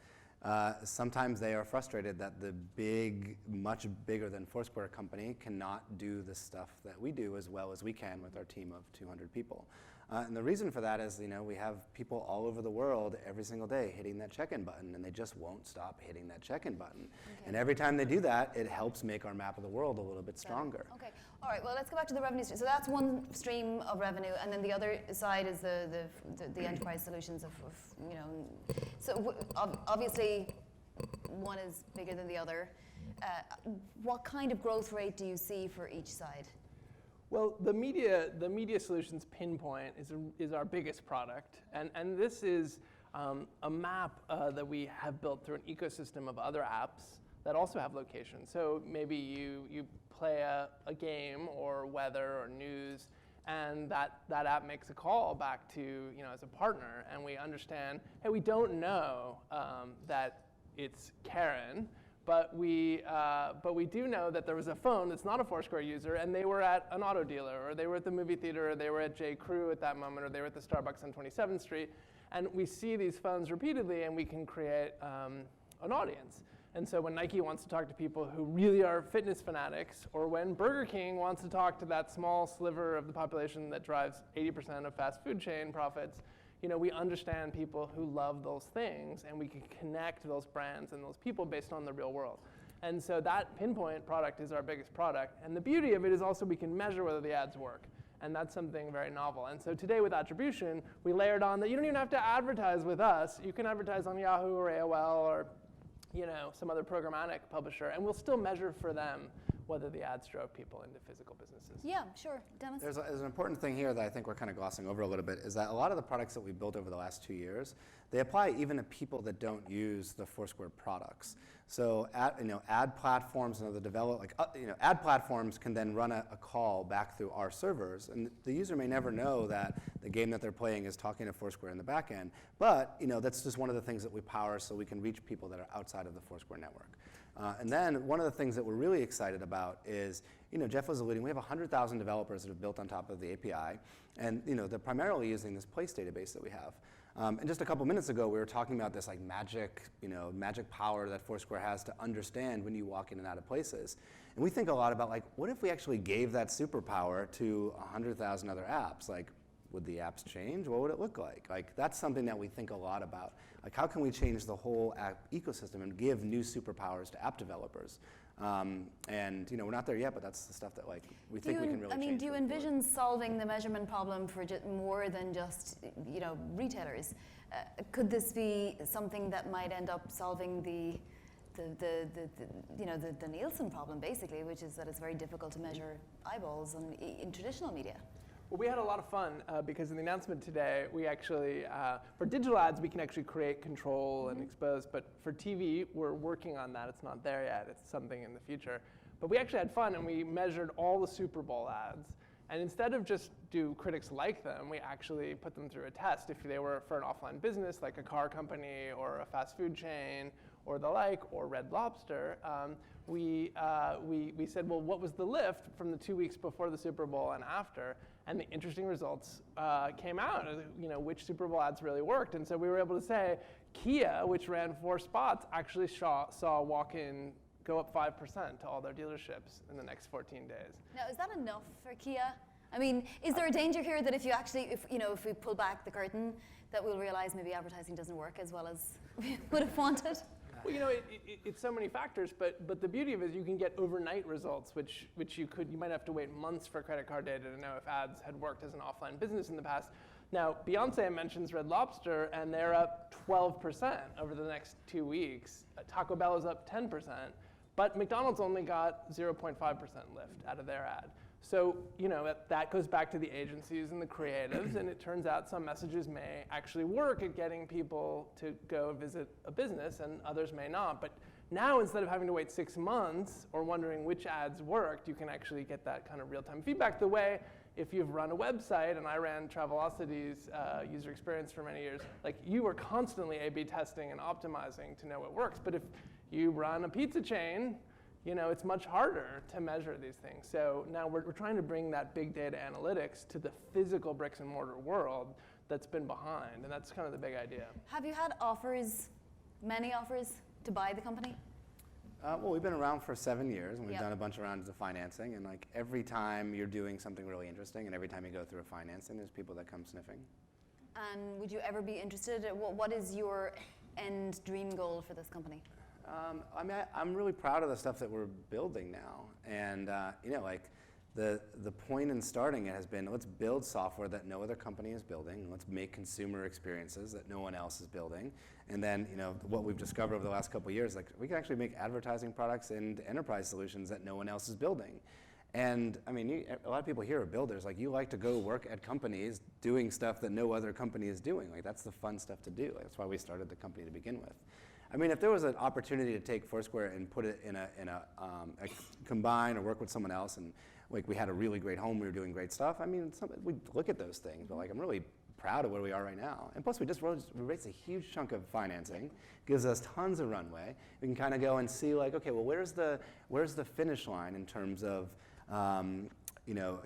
sometimes they are frustrated that the big, much bigger than Foursquare company cannot do the stuff that we do as well as we can with our team of 200 people. And the reason for that is, we have people all over the world every single day hitting that check-in button, and they just won't stop hitting that check-in button. Okay. And every time they do that, it helps make our map of the world a little bit stronger. Okay. All right. Well, let's go back to the revenue stream. So that's one stream of revenue, and then the other side is the enterprise solutions of So obviously, one is bigger than the other. What kind of growth rate do you see for each side? Well, the media solutions Pinpoint is our biggest product, and this is a map that we have built through an ecosystem of other apps that also have locations. So maybe you play a game or weather or news, and that app makes a call back to as a partner, and we understand, hey, we don't know that it's Karen. But we do know that there was a phone that's not a Foursquare user, and they were at an auto dealer, or they were at the movie theater, or they were at J. Crew at that moment, or they were at the Starbucks on 27th Street. And we see these phones repeatedly, and we can create an audience. And so when Nike wants to talk to people who really are fitness fanatics, or when Burger King wants to talk to that small sliver of the population that drives 80% of fast food chain profits, we understand people who love those things, and we can connect those brands and those people based on the real world. And so that Pinpoint product is our biggest product. And the beauty of it is also we can measure whether the ads work. And that's something very novel. And so today with attribution, we layered on that you don't even have to advertise with us. You can advertise on Yahoo or AOL or some other programmatic publisher, and we'll still measure for them whether the ads drove people into physical businesses. Yeah, sure. Dennis? There's an important thing here that I think we're kind of glossing over a little bit, is that a lot of the products that we built over the last 2 years, they apply even to people that don't use the Foursquare products. So ad platforms and other ad platforms can then run a call back through our servers, and the user may never know that the game that they're playing is talking to Foursquare in the back end. But that's just one of the things that we power so we can reach people that are outside of the Foursquare network. And then one of the things that we're really excited about is, Jeff was alluding, we have 100,000 developers that have built on top of the API, and they're primarily using this place database that we have. And just a couple minutes ago, we were talking about this magic power that Foursquare has to understand when you walk in and out of places. And we think a lot about what if we actually gave that superpower to 100,000 other apps? Would the apps change? What would it look like? That's something that we think a lot about. How can we change the whole app ecosystem and give new superpowers to app developers? And we're not there yet, but that's the stuff that we think we can really change. Do you envision solving the measurement problem for more than just retailers? Could this be something that might end up solving the Nielsen problem, basically, which is that it's very difficult to measure eyeballs in traditional media? Well, we had a lot of fun because in the announcement today, we actually, for digital ads, we can actually create, control, and expose. But for TV, we're working on that. It's not there yet. It's something in the future. But we actually had fun, and we measured all the Super Bowl ads. And instead of just do critics like them, we actually put them through a test. If they were for an offline business, like a car company or a fast food chain or the like, or Red Lobster, we said, well, what was the lift from the 2 weeks before the Super Bowl and after? And the interesting results came out, which Super Bowl ads really worked. And so we were able to say, Kia, which ran 4 spots, actually saw walk-in go up 5% to all their dealerships in the next 14 days. Now, is that enough for Kia? I mean, is there a danger here that if you actually, if we pull back the curtain, that we'll realize maybe advertising doesn't work as well as we would have wanted? Well, it's so many factors, but the beauty of it is you can get overnight results, which you might have to wait months for credit card data to know if ads had worked as an offline business in the past. Now, Beyonce mentions Red Lobster, and they're up 12% over the next 2 weeks. Taco Bell is up 10%, but McDonald's only got 0.5% lift out of their ad. So, that goes back to the agencies and the creatives, and it turns out some messages may actually work at getting people to go visit a business, and others may not. But now, instead of having to wait 6 months or wondering which ads worked, you can actually get that kind of real-time feedback. The way, if you've run a website, and I ran Travelocity's user experience for many years, like you were constantly A/B testing and optimizing to know what works. But if you run a pizza chain, it's much harder to measure these things. So now we're trying to bring that big data analytics to the physical bricks and mortar world that's been behind, and that's kind of the big idea. Have you had many offers to buy the company? Well, we've been around for 7 years, and we've done a bunch of rounds of financing. And like every time you're doing something really interesting, and every time you go through a financing, there's people that come sniffing. And would you ever be interested? What is your end dream goal for this company? I'm really proud of the stuff that we're building now, and the point in starting it has been, let's build software that no other company is building. Let's make consumer experiences that no one else is building, and then what we've discovered over the last couple of years, like we can actually make advertising products and enterprise solutions that no one else is building. And I mean, a lot of people here are builders. Like you like to go work at companies doing stuff that no other company is doing. Like that's the fun stuff to do. That's why we started the company to begin with. I mean, if there was an opportunity to take Foursquare and put it in a combine or work with someone else, and like we had a really great home, we were doing great stuff. I mean, we'd look at those things, but like I'm really proud of where we are right now. And plus, we raised a huge chunk of financing, gives us tons of runway. We can kind of go and see like, okay, well, where's the finish line in terms of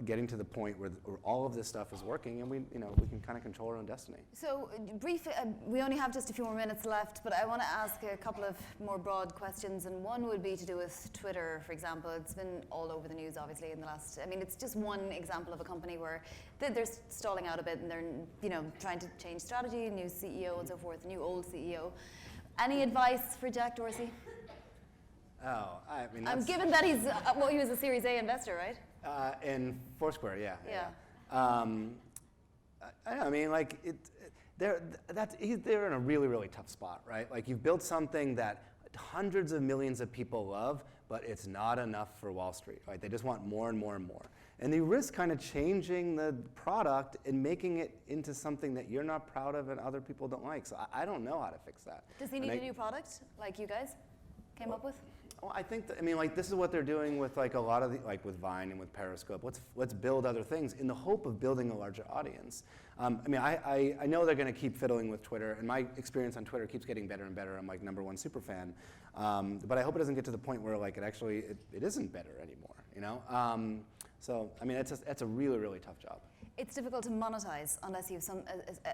getting to the point where all of this stuff is working, and we can kind of control our own destiny. So briefly, we only have just a few more minutes left, but I want to ask a couple of more broad questions, and one would be to do with Twitter, for example. It's been all over the news, obviously, in the last. I mean, it's just one example of a company where they're stalling out a bit, and they're trying to change strategy, new CEO and so forth, new old CEO. Any advice for Jack Dorsey? Oh, I mean, given that he was a Series A investor, right? In Foursquare, yeah. I mean, like they're in a really, really tough spot, right? Like you've built something that hundreds of millions of people love, but it's not enough for Wall Street, right? They just want more and more and more. And you risk kind of changing the product and making it into something that you're not proud of and other people don't like. So I don't know how to fix that. Does he need a new product like you guys came up with? Well, I think this is what they're doing with like a lot of with Vine and with Periscope. Let's build other things in the hope of building a larger audience. I know they're going to keep fiddling with Twitter, and my experience on Twitter keeps getting better and better. I'm like #1 super fan, but I hope it doesn't get to the point where like it isn't better anymore. So I mean, it's a really, really tough job. It's difficult to monetize unless you have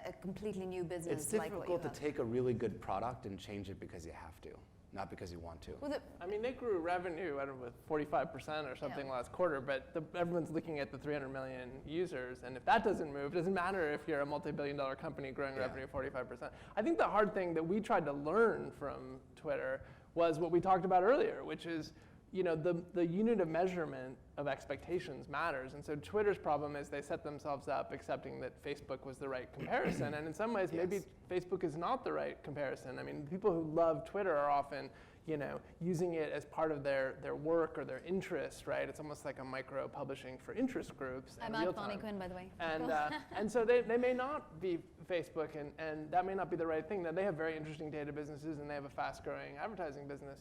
a completely new business. It's difficult to take a really good product and change it because you have to, not because you want to. Well, I mean, they grew revenue, I don't know, 45% or something last quarter, but everyone's looking at the 300 million users, and if that doesn't move, it doesn't matter if you're a multi-billion-dollar company growing revenue 45%. I think the hard thing that we tried to learn from Twitter was what we talked about earlier, which is the unit of measurement of expectations matters. And so Twitter's problem is they set themselves up accepting that Facebook was the right comparison. And in some ways, maybe Facebook is not the right comparison. I mean, people who love Twitter are often, using it as part of their work or their interest, right? It's almost like a micro publishing for interest groups. I'm at Bonnie Quinn, by the way. And so they may not be Facebook, and that may not be the right thing. Now, they have very interesting data businesses, and they have a fast-growing advertising business.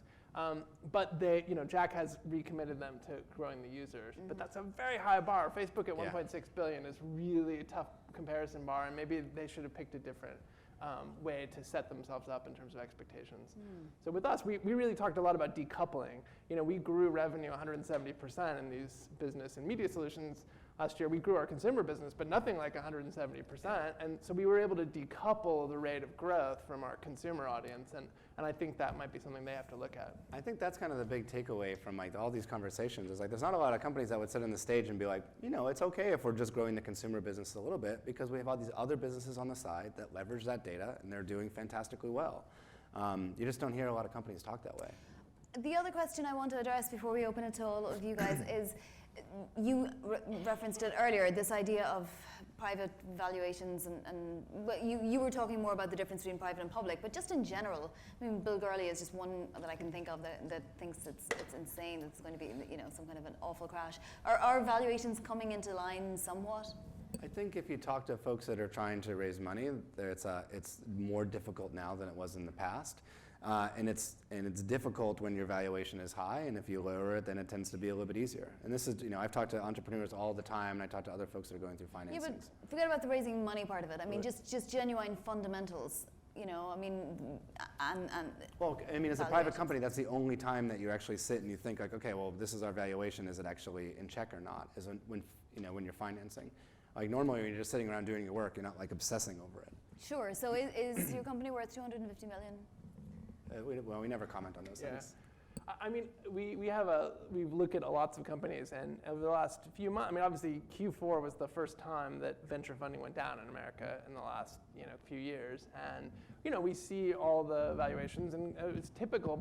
But Jack has recommitted them to growing the users. But that's a very high bar. Facebook at 1.6 billion is really a tough comparison bar, and maybe they should have picked a different way to set themselves up in terms of expectations. So with us, we really talked a lot about decoupling. We grew revenue 170% in these business and media solutions. Last year, we grew our consumer business, but nothing like 170%. And so we were able to decouple the rate of growth from our consumer audience. And I think that might be something they have to look at. I think that's kind of the big takeaway from like all these conversations is like there's not a lot of companies that would sit on the stage and be like, it's okay if we're just growing the consumer business a little bit because we have all these other businesses on the side that leverage that data and they're doing fantastically well. You just don't hear a lot of companies talk that way. The other question I want to address before we open it to all of you guys is, you referenced it earlier, this idea of private valuations, and you were talking more about the difference between private and public, but just in general, I mean, Bill Gurley is just one that I can think of that thinks it's insane, it's going to be some kind of an awful crash. Are valuations coming into line somewhat? I think if you talk to folks that are trying to raise money, it's more difficult now than it was in the past. And it's difficult when your valuation is high, and if you lower it, then it tends to be a little bit easier. And this is, I've talked to entrepreneurs all the time, and I talk to other folks that are going through financings. Yeah, but forget about the raising money part of it. I mean, just genuine fundamentals. Well, I mean, as a private company, that's the only time that you actually sit and you think like, okay, well, this is our valuation. Is it actually in check or not? Is when you're financing. Like normally, when you're just sitting around doing your work, you're not like obsessing over it. Sure. So is your company worth 250 million? We never comment on those things. I mean, we've looked at lots of companies, and over the last few months, I mean, obviously Q4 was the first time that venture funding went down in America in the last few years, and we see all the valuations, and it's typical.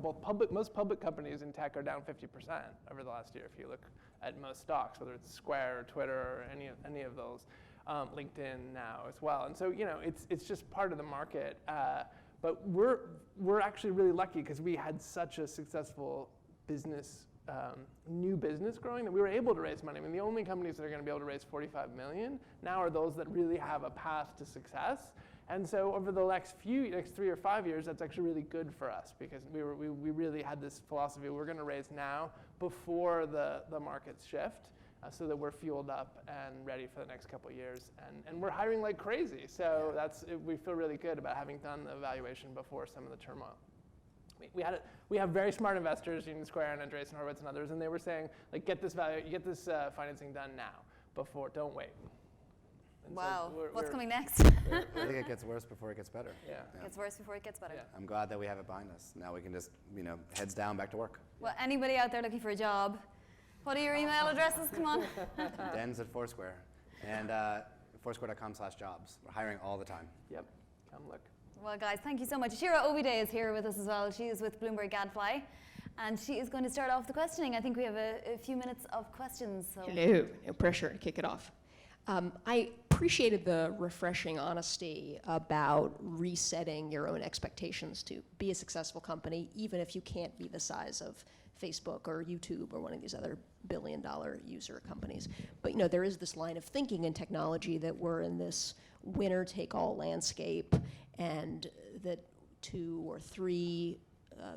Most public companies in tech are down 50% over the last year. If you look at most stocks, whether it's Square or Twitter or any of those, LinkedIn now as well, and so it's just part of the market. But we're actually really lucky because we had such a successful business, new business growing that we were able to raise money. I mean, the only companies that are going to be able to raise 45 million now are those that really have a path to success. And so over the next 3 or 5 years, that's actually really good for us because we really had this philosophy: we're going to raise now before the markets shift. So that we're fueled up and ready for the next couple of years, and we're hiring like crazy. So we feel really good about having done the evaluation before some of the turmoil. We have very smart investors, Square and Andreessen Horowitz and others, and they were saying like, get this financing done now, don't wait. And wow, so what's coming next? I think it gets worse before it gets better. Yeah. It gets worse before it gets better. Yeah. I'm glad that we have it behind us. Now we can just heads down, back to work. Well, anybody out there looking for a job? What are your email addresses? Come on. Den's at Foursquare, and Foursquare.com/jobs. We're hiring all the time. Yep, come look. Well, guys, thank you so much. Shira Obide is here with us as well. She is with Bloomberg Gadfly, and she is going to start off the questioning. I think we have a few minutes of questions. So. Hello, no pressure to kick it off. I appreciated the refreshing honesty about resetting your own expectations to be a successful company, even if you can't be the size of Facebook or YouTube or one of these other billion-dollar user companies. But there is this line of thinking in technology that we're in this winner-take-all landscape, and that 2 or 3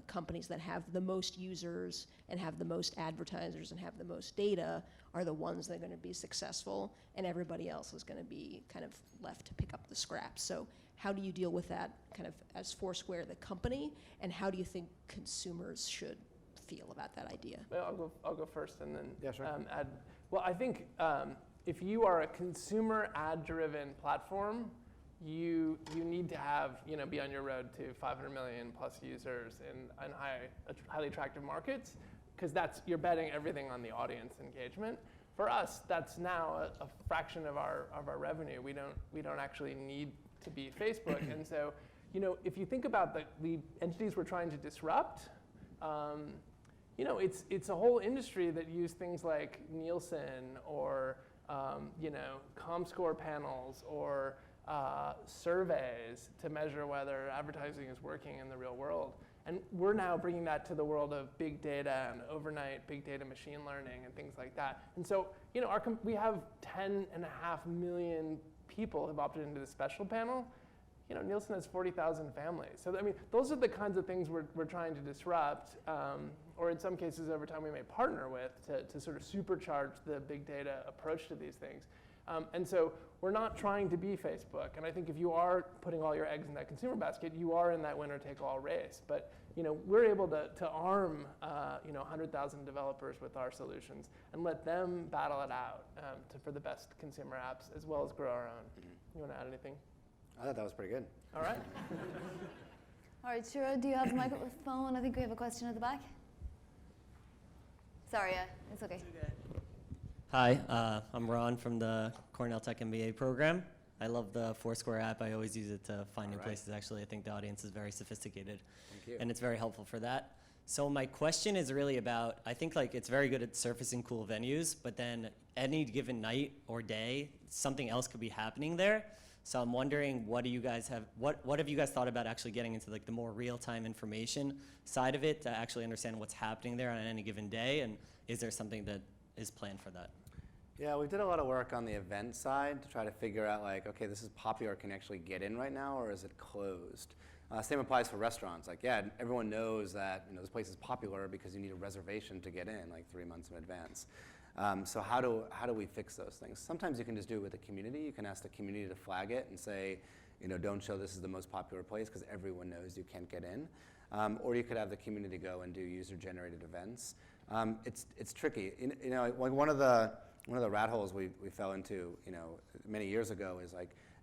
companies that have the most users and have the most advertisers and have the most data are the ones that are going to be successful, and everybody else is going to be kind of left to pick up the scraps. So how do you deal with that kind of as Foursquare, the company, and how do you think consumers should feel about that idea? Well, I'll go first and then sure. add. Well, I think if you are a consumer ad-driven platform, you need to have be on your road to 500 million plus users in highly attractive markets, because you're betting everything on the audience engagement. For us, that's now a fraction of our revenue. We don't actually need to be Facebook, and so if you think about the entities we're trying to disrupt. It's a whole industry that use things like Nielsen or ComScore panels or surveys to measure whether advertising is working in the real world. And we're now bringing that to the world of big data and overnight big data machine learning and things like that. And so, we have 10.5 million people have opted into the special panel. Nielsen has 40,000 families. So, those are the kinds of things we're trying to disrupt, or in some cases over time we may partner with to sort of supercharge the big data approach to these things. And so we're not trying to be Facebook. And I think if you are putting all your eggs in that consumer basket, you are in that winner-take-all race. But we're able to arm 100,000 developers with our solutions and let them battle it out for the best consumer apps, as well as grow our own. You want to add anything? I thought that was pretty good. All right. All right, Shira, do you have the microphone? I think we have a question at the back. Sorry, it's okay. Hi, I'm Ron from the Cornell Tech MBA program. I love the Foursquare app. I always use it to find new places. Actually, I think the audience is very sophisticated. Thank you. And it's very helpful for that. So my question is really about, I think it's very good at surfacing cool venues, but then any given night or day, something else could be happening there. So I'm wondering, what have you guys thought about actually getting into the more real-time information side of it to actually understand what's happening there on any given day? And is there something that is planned for that? Yeah, we did a lot of work on the event side to try to figure out okay, this is popular, can you actually get in right now, or is it closed? Same applies for restaurants. Everyone knows that this place is popular because you need a reservation to get in 3 months in advance. So how do we fix those things? Sometimes you can just do it with the community. You can ask the community to flag it and say, don't show this is the most popular place because everyone knows you can't get in. Or you could have the community go and do user-generated events. It's tricky. One of the rat holes we fell into many years ago is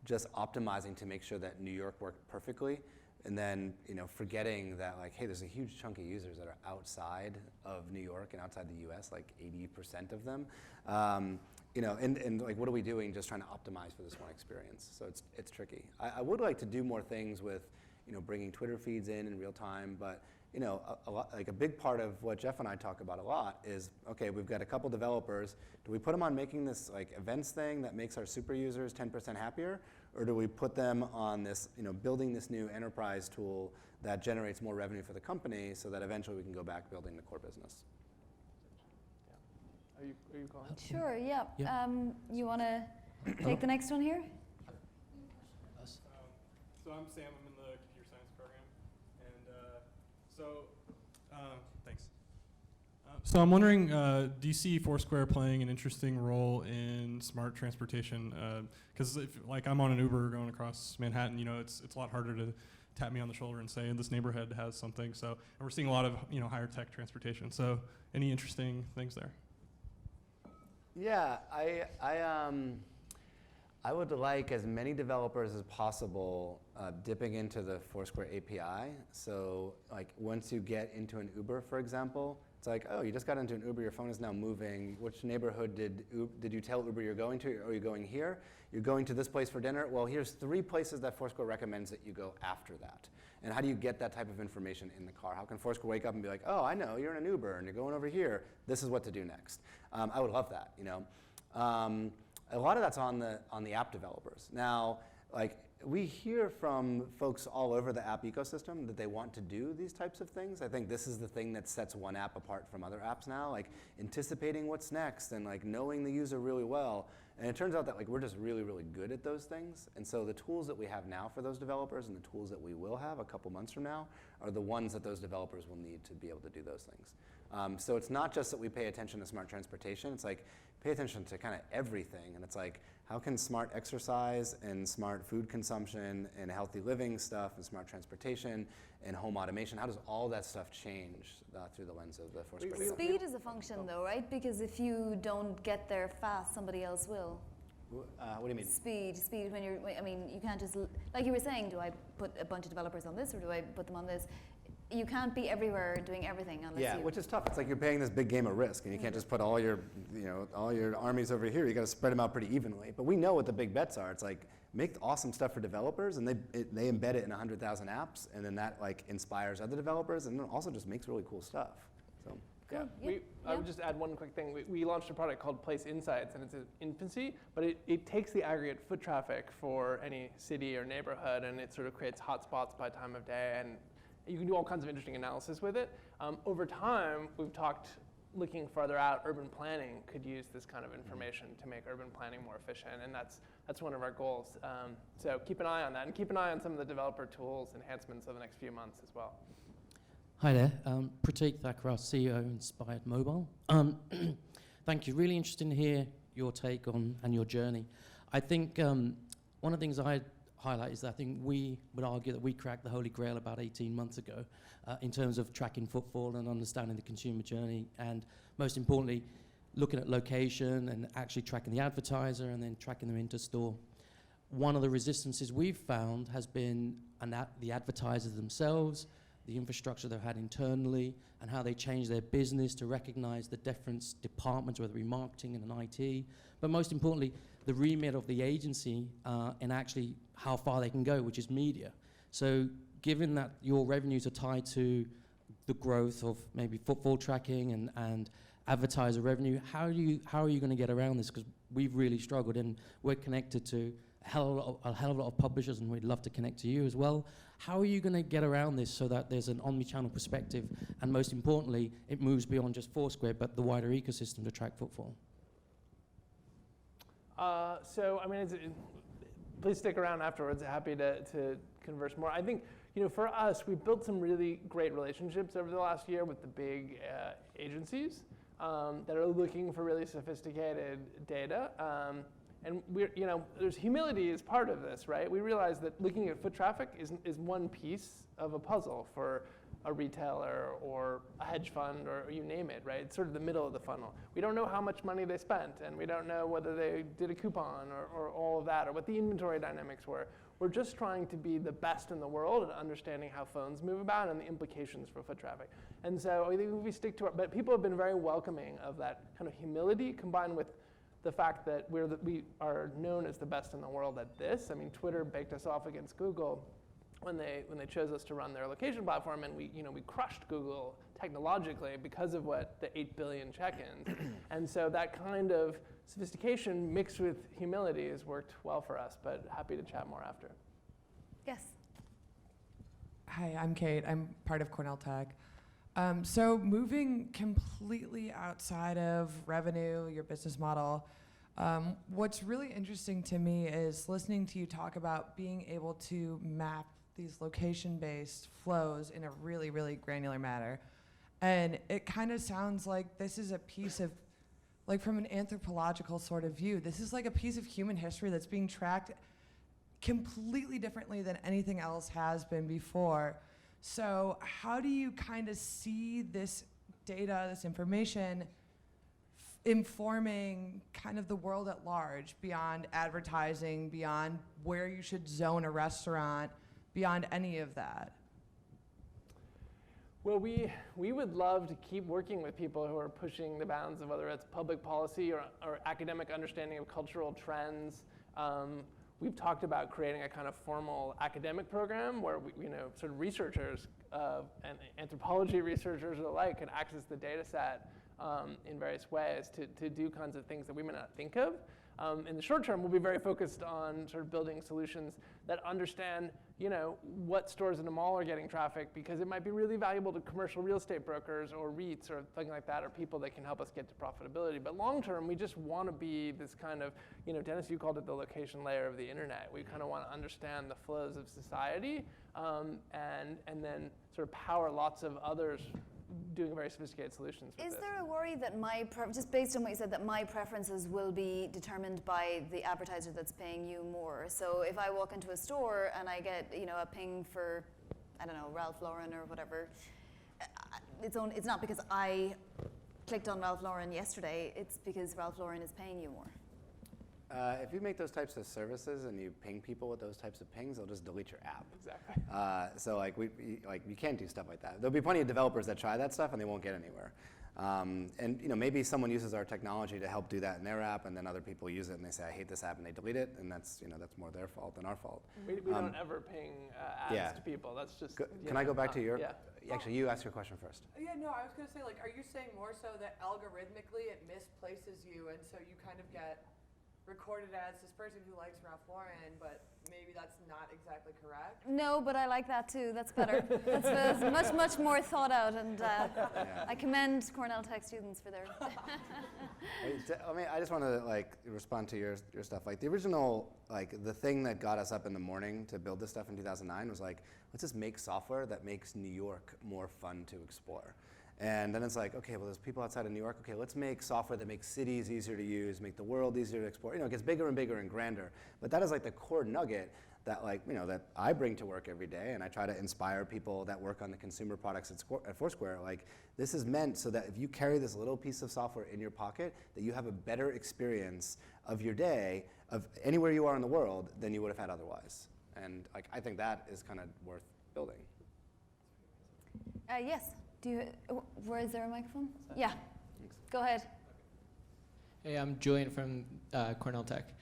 just optimizing to make sure that New York worked perfectly. And then, forgetting that hey, there's a huge chunk of users that are outside of New York and outside the US, 80% of them. And what are we doing just trying to optimize for this one experience? So it's tricky. I would like to do more things with, bringing Twitter feeds in real time, but a big part of what Jeff and I talk about a lot is, okay, we've got a couple developers. Do we put them on making this events thing that makes our super users 10% happier? Or do we put them on this, building this new enterprise tool that generates more revenue for the company so that eventually we can go back building the core business? Yeah. Are you calling? Sure, yeah. Yeah. You want to take the next one here? So I'm Sam, I'm in the computer science program, and thanks. So I'm wondering, do you see Foursquare playing an interesting role in smart transportation? Because I'm on an Uber going across Manhattan, it's a lot harder to tap me on the shoulder and say, this neighborhood has something. So, and we're seeing a lot of higher tech transportation. So any interesting things there? Yeah, I would like as many developers as possible dipping into the Foursquare API. So once you get into an Uber, for example, it's oh, you just got into an Uber, your phone is now moving. Which neighborhood did you tell Uber you're going to? Are you going here? You're going to this place for dinner? Well, here's 3 places that Foursquare recommends that you go after that. And how do you get that type of information in the car? How can Foursquare wake up and be oh, I know, you're in an Uber and you're going over here. This is what to do next. I would love that, A lot of that's on the app developers. Now, we hear from folks all over the app ecosystem that they want to do these types of things. I think this is the thing that sets one app apart from other apps now, anticipating what's next and knowing the user really well. And it turns out that we're just really, really good at those things. And so the tools that we have now for those developers and the tools that we will have a couple months from now are the ones that those developers will need to be able to do those things. So it's not just that we pay attention to smart transportation. It's pay attention to kind of everything. And it's how can smart exercise and smart food consumption and healthy living stuff and smart transportation and home automation, how does all that stuff change through the lens of the Foursquare? Speed is a function though, right? Because if you don't get there fast, somebody else will. What do you mean? Speed when you can't just, like you were saying, do I put a bunch of developers on this or do I put them on this? You can't be everywhere doing everything unless you... which is tough. It's you're paying this big game of risk, and you can't just put all your armies over here. You got to spread them out pretty evenly. But we know what the big bets are. It's make awesome stuff for developers, and they embed it in 100,000 apps, and then that inspires other developers, and then also just makes really cool stuff. So yeah, I would just add one quick thing. We launched a product called Place Insights, and it's in infancy, but it takes the aggregate foot traffic for any city or neighborhood, and it sort of creates hotspots by time of day, and You can do all kinds of interesting analysis with it. Over time, we've talked, looking farther out, urban planning could use this kind of information to make urban planning more efficient, and that's one of our goals. So keep an eye on that, and keep an eye on some of the developer tools enhancements over the next few months as well. Hi there, Prateek Thakrar, CEO of Inspired Mobile. Thank you. Really interesting to hear your take on and your journey. I think one of the things I'd highlight is that I think we would argue that we cracked the holy grail about 18 months ago in terms of tracking footfall and understanding the consumer journey, and most importantly, looking at location and actually tracking the advertiser and then tracking them into store. One of the resistances we've found has been the advertisers themselves, the infrastructure they've had internally, and how they change their business to recognize the different departments, whether it be marketing and an IT, but most importantly, the remit of the agency and actually how far they can go, which is media. So given that your revenues are tied to the growth of maybe footfall tracking and advertiser revenue, how are you going to get around this? Because we've really struggled, and we're connected to a hell of a lot of publishers, and we'd love to connect to you as well. How are you going to get around this so that there's an omni-channel perspective, and most importantly, it moves beyond just Foursquare, but the wider ecosystem to track footfall? So, I mean, please stick around afterwards. Happy to converse more. I think, for us, we've built some really great relationships over the last year with the big agencies that are looking for really sophisticated data. And there's humility as part of this, right? We realize that looking at foot traffic is one piece of a puzzle for a retailer or a hedge fund or you name it, right? It's sort of the middle of the funnel. We don't know how much money they spent, and we don't know whether they did a coupon or all of that, or what the inventory dynamics were. We're just trying to be the best in the world at understanding how phones move about and the implications for foot traffic. And so I think we stick to but people have been very welcoming of that kind of humility combined with the fact that we are known as the best in the world at this. I mean, Twitter baked us off against Google when they chose us to run their location platform, and we crushed Google technologically because of the 8 billion check-ins. And so that kind of sophistication mixed with humility has worked well for us, but happy to chat more after. Yes. Hi, I'm Kate. I'm part of Cornell Tech. So moving completely outside of revenue, your business model, what's really interesting to me is listening to you talk about being able to map these location-based flows in a really, really granular manner. And it kind of sounds like this is a piece of, like from an anthropological sort of view, this is like a piece of human history that's being tracked completely differently than anything else has been before. So how do you kind of see this data, this information, informing kind of the world at large, beyond advertising, beyond where you should zone a restaurant, beyond any of that? Well, we would love to keep working with people who are pushing the bounds of whether it's public policy or academic understanding of cultural trends. We've talked about creating a kind of formal academic program where sort of researchers and anthropology researchers alike can access the data set in various ways to do kinds of things that we may not think of. In the short term, we'll be very focused on sort of building solutions that understand, what stores in a mall are getting traffic, because it might be really valuable to commercial real estate brokers or REITs or something like that, or people that can help us get to profitability. But long term, we just want to be this kind of, Dennis, you called it the location layer of the internet. We kind of want to understand the flows of society and then sort of power lots of others doing very sophisticated solutions with Is this. there a worry that just based on what you said, that my preferences will be determined by the advertiser that's paying you more? So if I walk into a store and I get, a ping for, I don't know, Ralph Lauren or whatever, it's not because I clicked on Ralph Lauren yesterday, it's because Ralph Lauren is paying you more. If you make those types of services and you ping people with those types of pings, they'll just delete your app. Exactly. So you can't do stuff like that. There'll be plenty of developers that try that stuff and they won't get anywhere. And maybe someone uses our technology to help do that in their app, and then other people use it and they say, I hate this app, and they delete it, and that's more their fault than our fault. We don't ever ping ads to people. That's just. Can I go back to your? Yeah. Actually, you ask your question first. Yeah, no, I was going to say, are you saying more so that algorithmically it misplaces you, and so you kind of get recorded as this person who likes Ralph Lauren, but maybe that's not exactly correct. No, but I like that too. That's better. That's much, much more thought out, and I commend Cornell Tech students for their. I mean, I just want to like respond to your stuff. Like the original, like the thing that got us up in the morning to build this stuff in 2009 was like, let's just make software that makes New York more fun to explore. And then it's like, okay, well, there's people outside of New York. Okay, let's make software that makes cities easier to use, make the world easier to explore. You know, it gets bigger and bigger and grander. But that is like the core nugget that, like, you know, that I bring to work every day, and I try to inspire people that work on the consumer products at Foursquare. Like, this is meant so that if you carry this little piece of software in your pocket, that you have a better experience of your day, of anywhere you are in the world, than you would have had otherwise. And like, I think that is kind of worth building. Yes. Do you? Where is there a microphone? Yeah. Thanks. Go ahead. Hey, I'm Julian from Cornell Tech.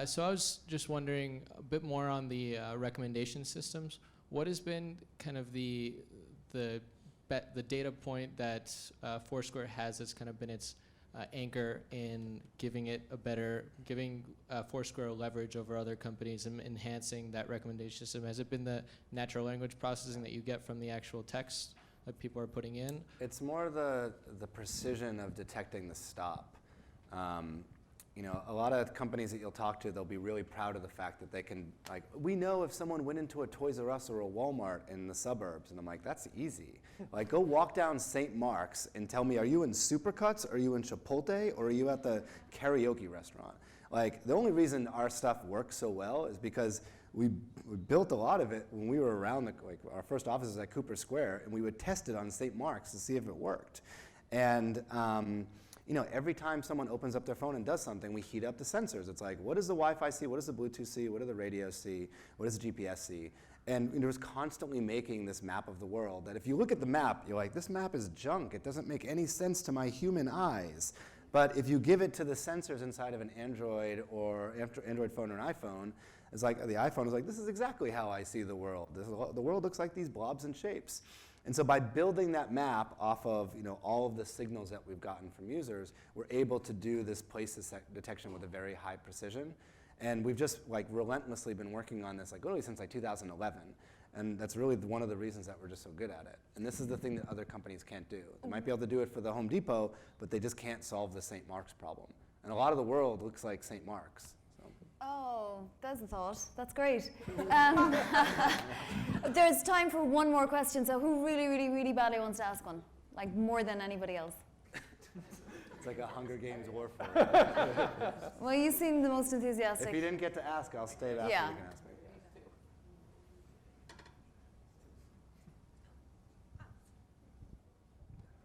So I was just wondering a bit more on the recommendation systems. What has been kind of the data point that Foursquare has that's kind of been its anchor in giving Foursquare leverage over other companies and enhancing that recommendation system? Has it been the natural language processing that you get from the actual text that people are putting in? It's more the precision of detecting the stop. You know, a lot of companies that you'll talk to, they'll be really proud of the fact that they can, like, we know if someone went into a Toys R Us or a Walmart in the suburbs, and I'm like, that's easy. Like, go walk down St. Mark's and tell me, are you in Supercuts, are you in Chipotle, or are you at the karaoke restaurant? Like, the only reason our stuff works so well is because we built a lot of it when we were around, like our first office was at Cooper Square, and we would test it on St. Mark's to see if it worked. And you know, every time someone opens up their phone and does something, we heat up the sensors. It's like, what does the Wi-Fi see? What does the Bluetooth see? What do the radios see? What does the GPS see? And it was constantly making this map of the world that if you look at the map, you're like, this map is junk. It doesn't make any sense to my human eyes. But if you give it to the sensors inside of an Android or Android phone or an iPhone, it's like the iPhone is like, this is exactly how I see the world. The world looks like these blobs and shapes. And so by building that map off of, you know, all of the signals that we've gotten from users, we're able to do this place detection with a very high precision. And we've just like relentlessly been working on this like literally since like 2011. And that's really one of the reasons that we're just so good at it. And this is the thing that other companies can't do. They might be able to do it for the Home Depot, but they just can't solve the St. Mark's problem. And a lot of the world looks like St. Mark's. Oh, that's a thought. That's great. There's time for one more question. So who really, really, really badly wants to ask one? Like more than anybody else? It's like a Hunger Games warfare. Well, you seem the most enthusiastic. If you didn't get to ask, I'll stay after Yeah. you can ask me.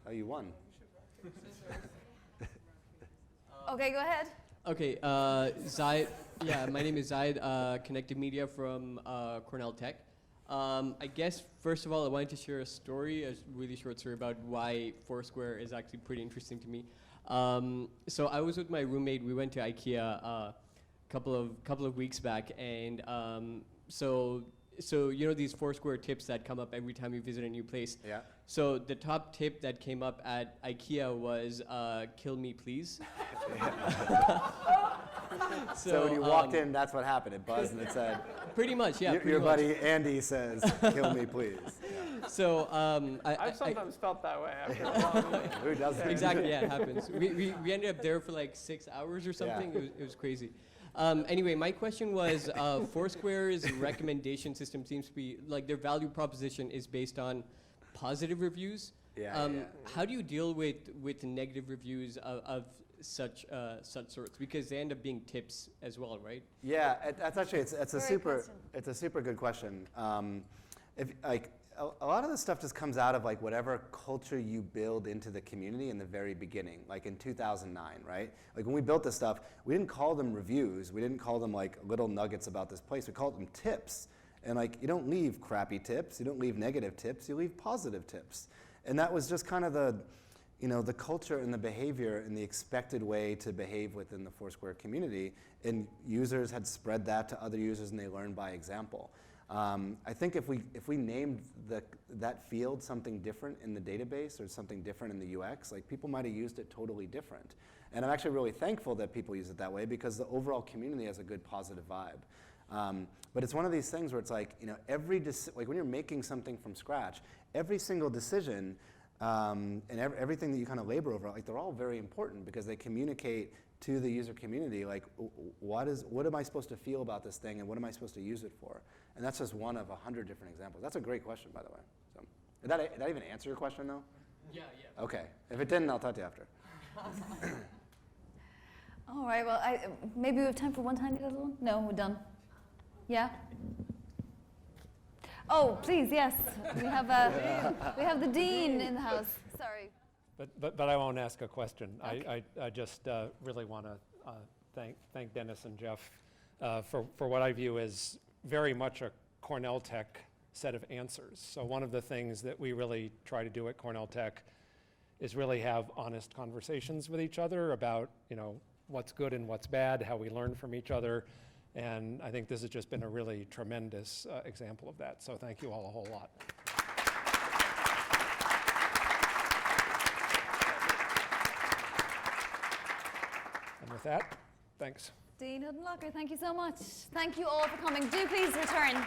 Oh, you won. Okay, go ahead. Okay, Zaid. Yeah, my name is Zaid, Connected Media from Cornell Tech. I guess, first of all, I wanted to share a story, a really short story about why Foursquare is actually pretty interesting to me. So I was with my roommate. We went to IKEA a couple of weeks back, and so you know these Foursquare tips that come up every time you visit a new place. Yeah. So the top tip that came up at IKEA was "Kill me, please." So when you walked in, that's what happened. It buzzed and it said, pretty much, yeah. your buddy Andy says, kill me, please. Yeah. So I've sometimes felt that way after a long week. Who doesn't? Exactly, yeah, it happens. We ended up there for like 6 hours or something. Yeah. It was crazy. Anyway, my question was, Foursquare's recommendation system seems to be, like their value proposition is based on positive reviews. Yeah, How do you deal with negative reviews of such sorts? Because they end up being tips as well, right? Yeah, that's actually, it's a Great super good question. If like, a lot of this stuff just comes out of like whatever culture you build into the community in the very beginning, like in 2009, right? Like when we built this stuff, we didn't call them reviews. We didn't call them like little nuggets about this place. We called them tips. And like, you don't leave crappy tips. You don't leave negative tips. You leave positive tips. And that was just kind of the, you know, the culture and the behavior and the expected way to behave within the Foursquare community. And users had spread that to other users and they learned by example. I think if we named that field something different in the database or something different in the UX, like people might have used it totally different. And I'm actually really thankful that people use it that way because the overall community has a good positive vibe. But it's one of these things where it's like, you know, like when you're making something from scratch, every single decision and everything that you kind of labor over, like they're all very important because they communicate to the user community, like what am I supposed to feel about this thing and what am I supposed to use it for? And that's just one of 100 different examples. That's a great question, by the way. So, did that even answer your question, though? Yeah. Okay. If it didn't, I'll talk to you after. All right, well, maybe we have time for one tiny little one? No, we're done. Yeah? Oh, please, yes. We have the dean in the house. Sorry. But I won't ask a question. Okay. I just really want to thank Dennis and Jeff for what I view as very much a Cornell Tech set of answers. So one of the things that we really try to do at Cornell Tech is really have honest conversations with each other about, you know, what's good and what's bad, how we learn from each other. And I think this has just been a really tremendous example of that. So thank you all a whole lot. And with that, thanks. Dean Hutton-Locker, thank you so much. Thank you all for coming. Do please return.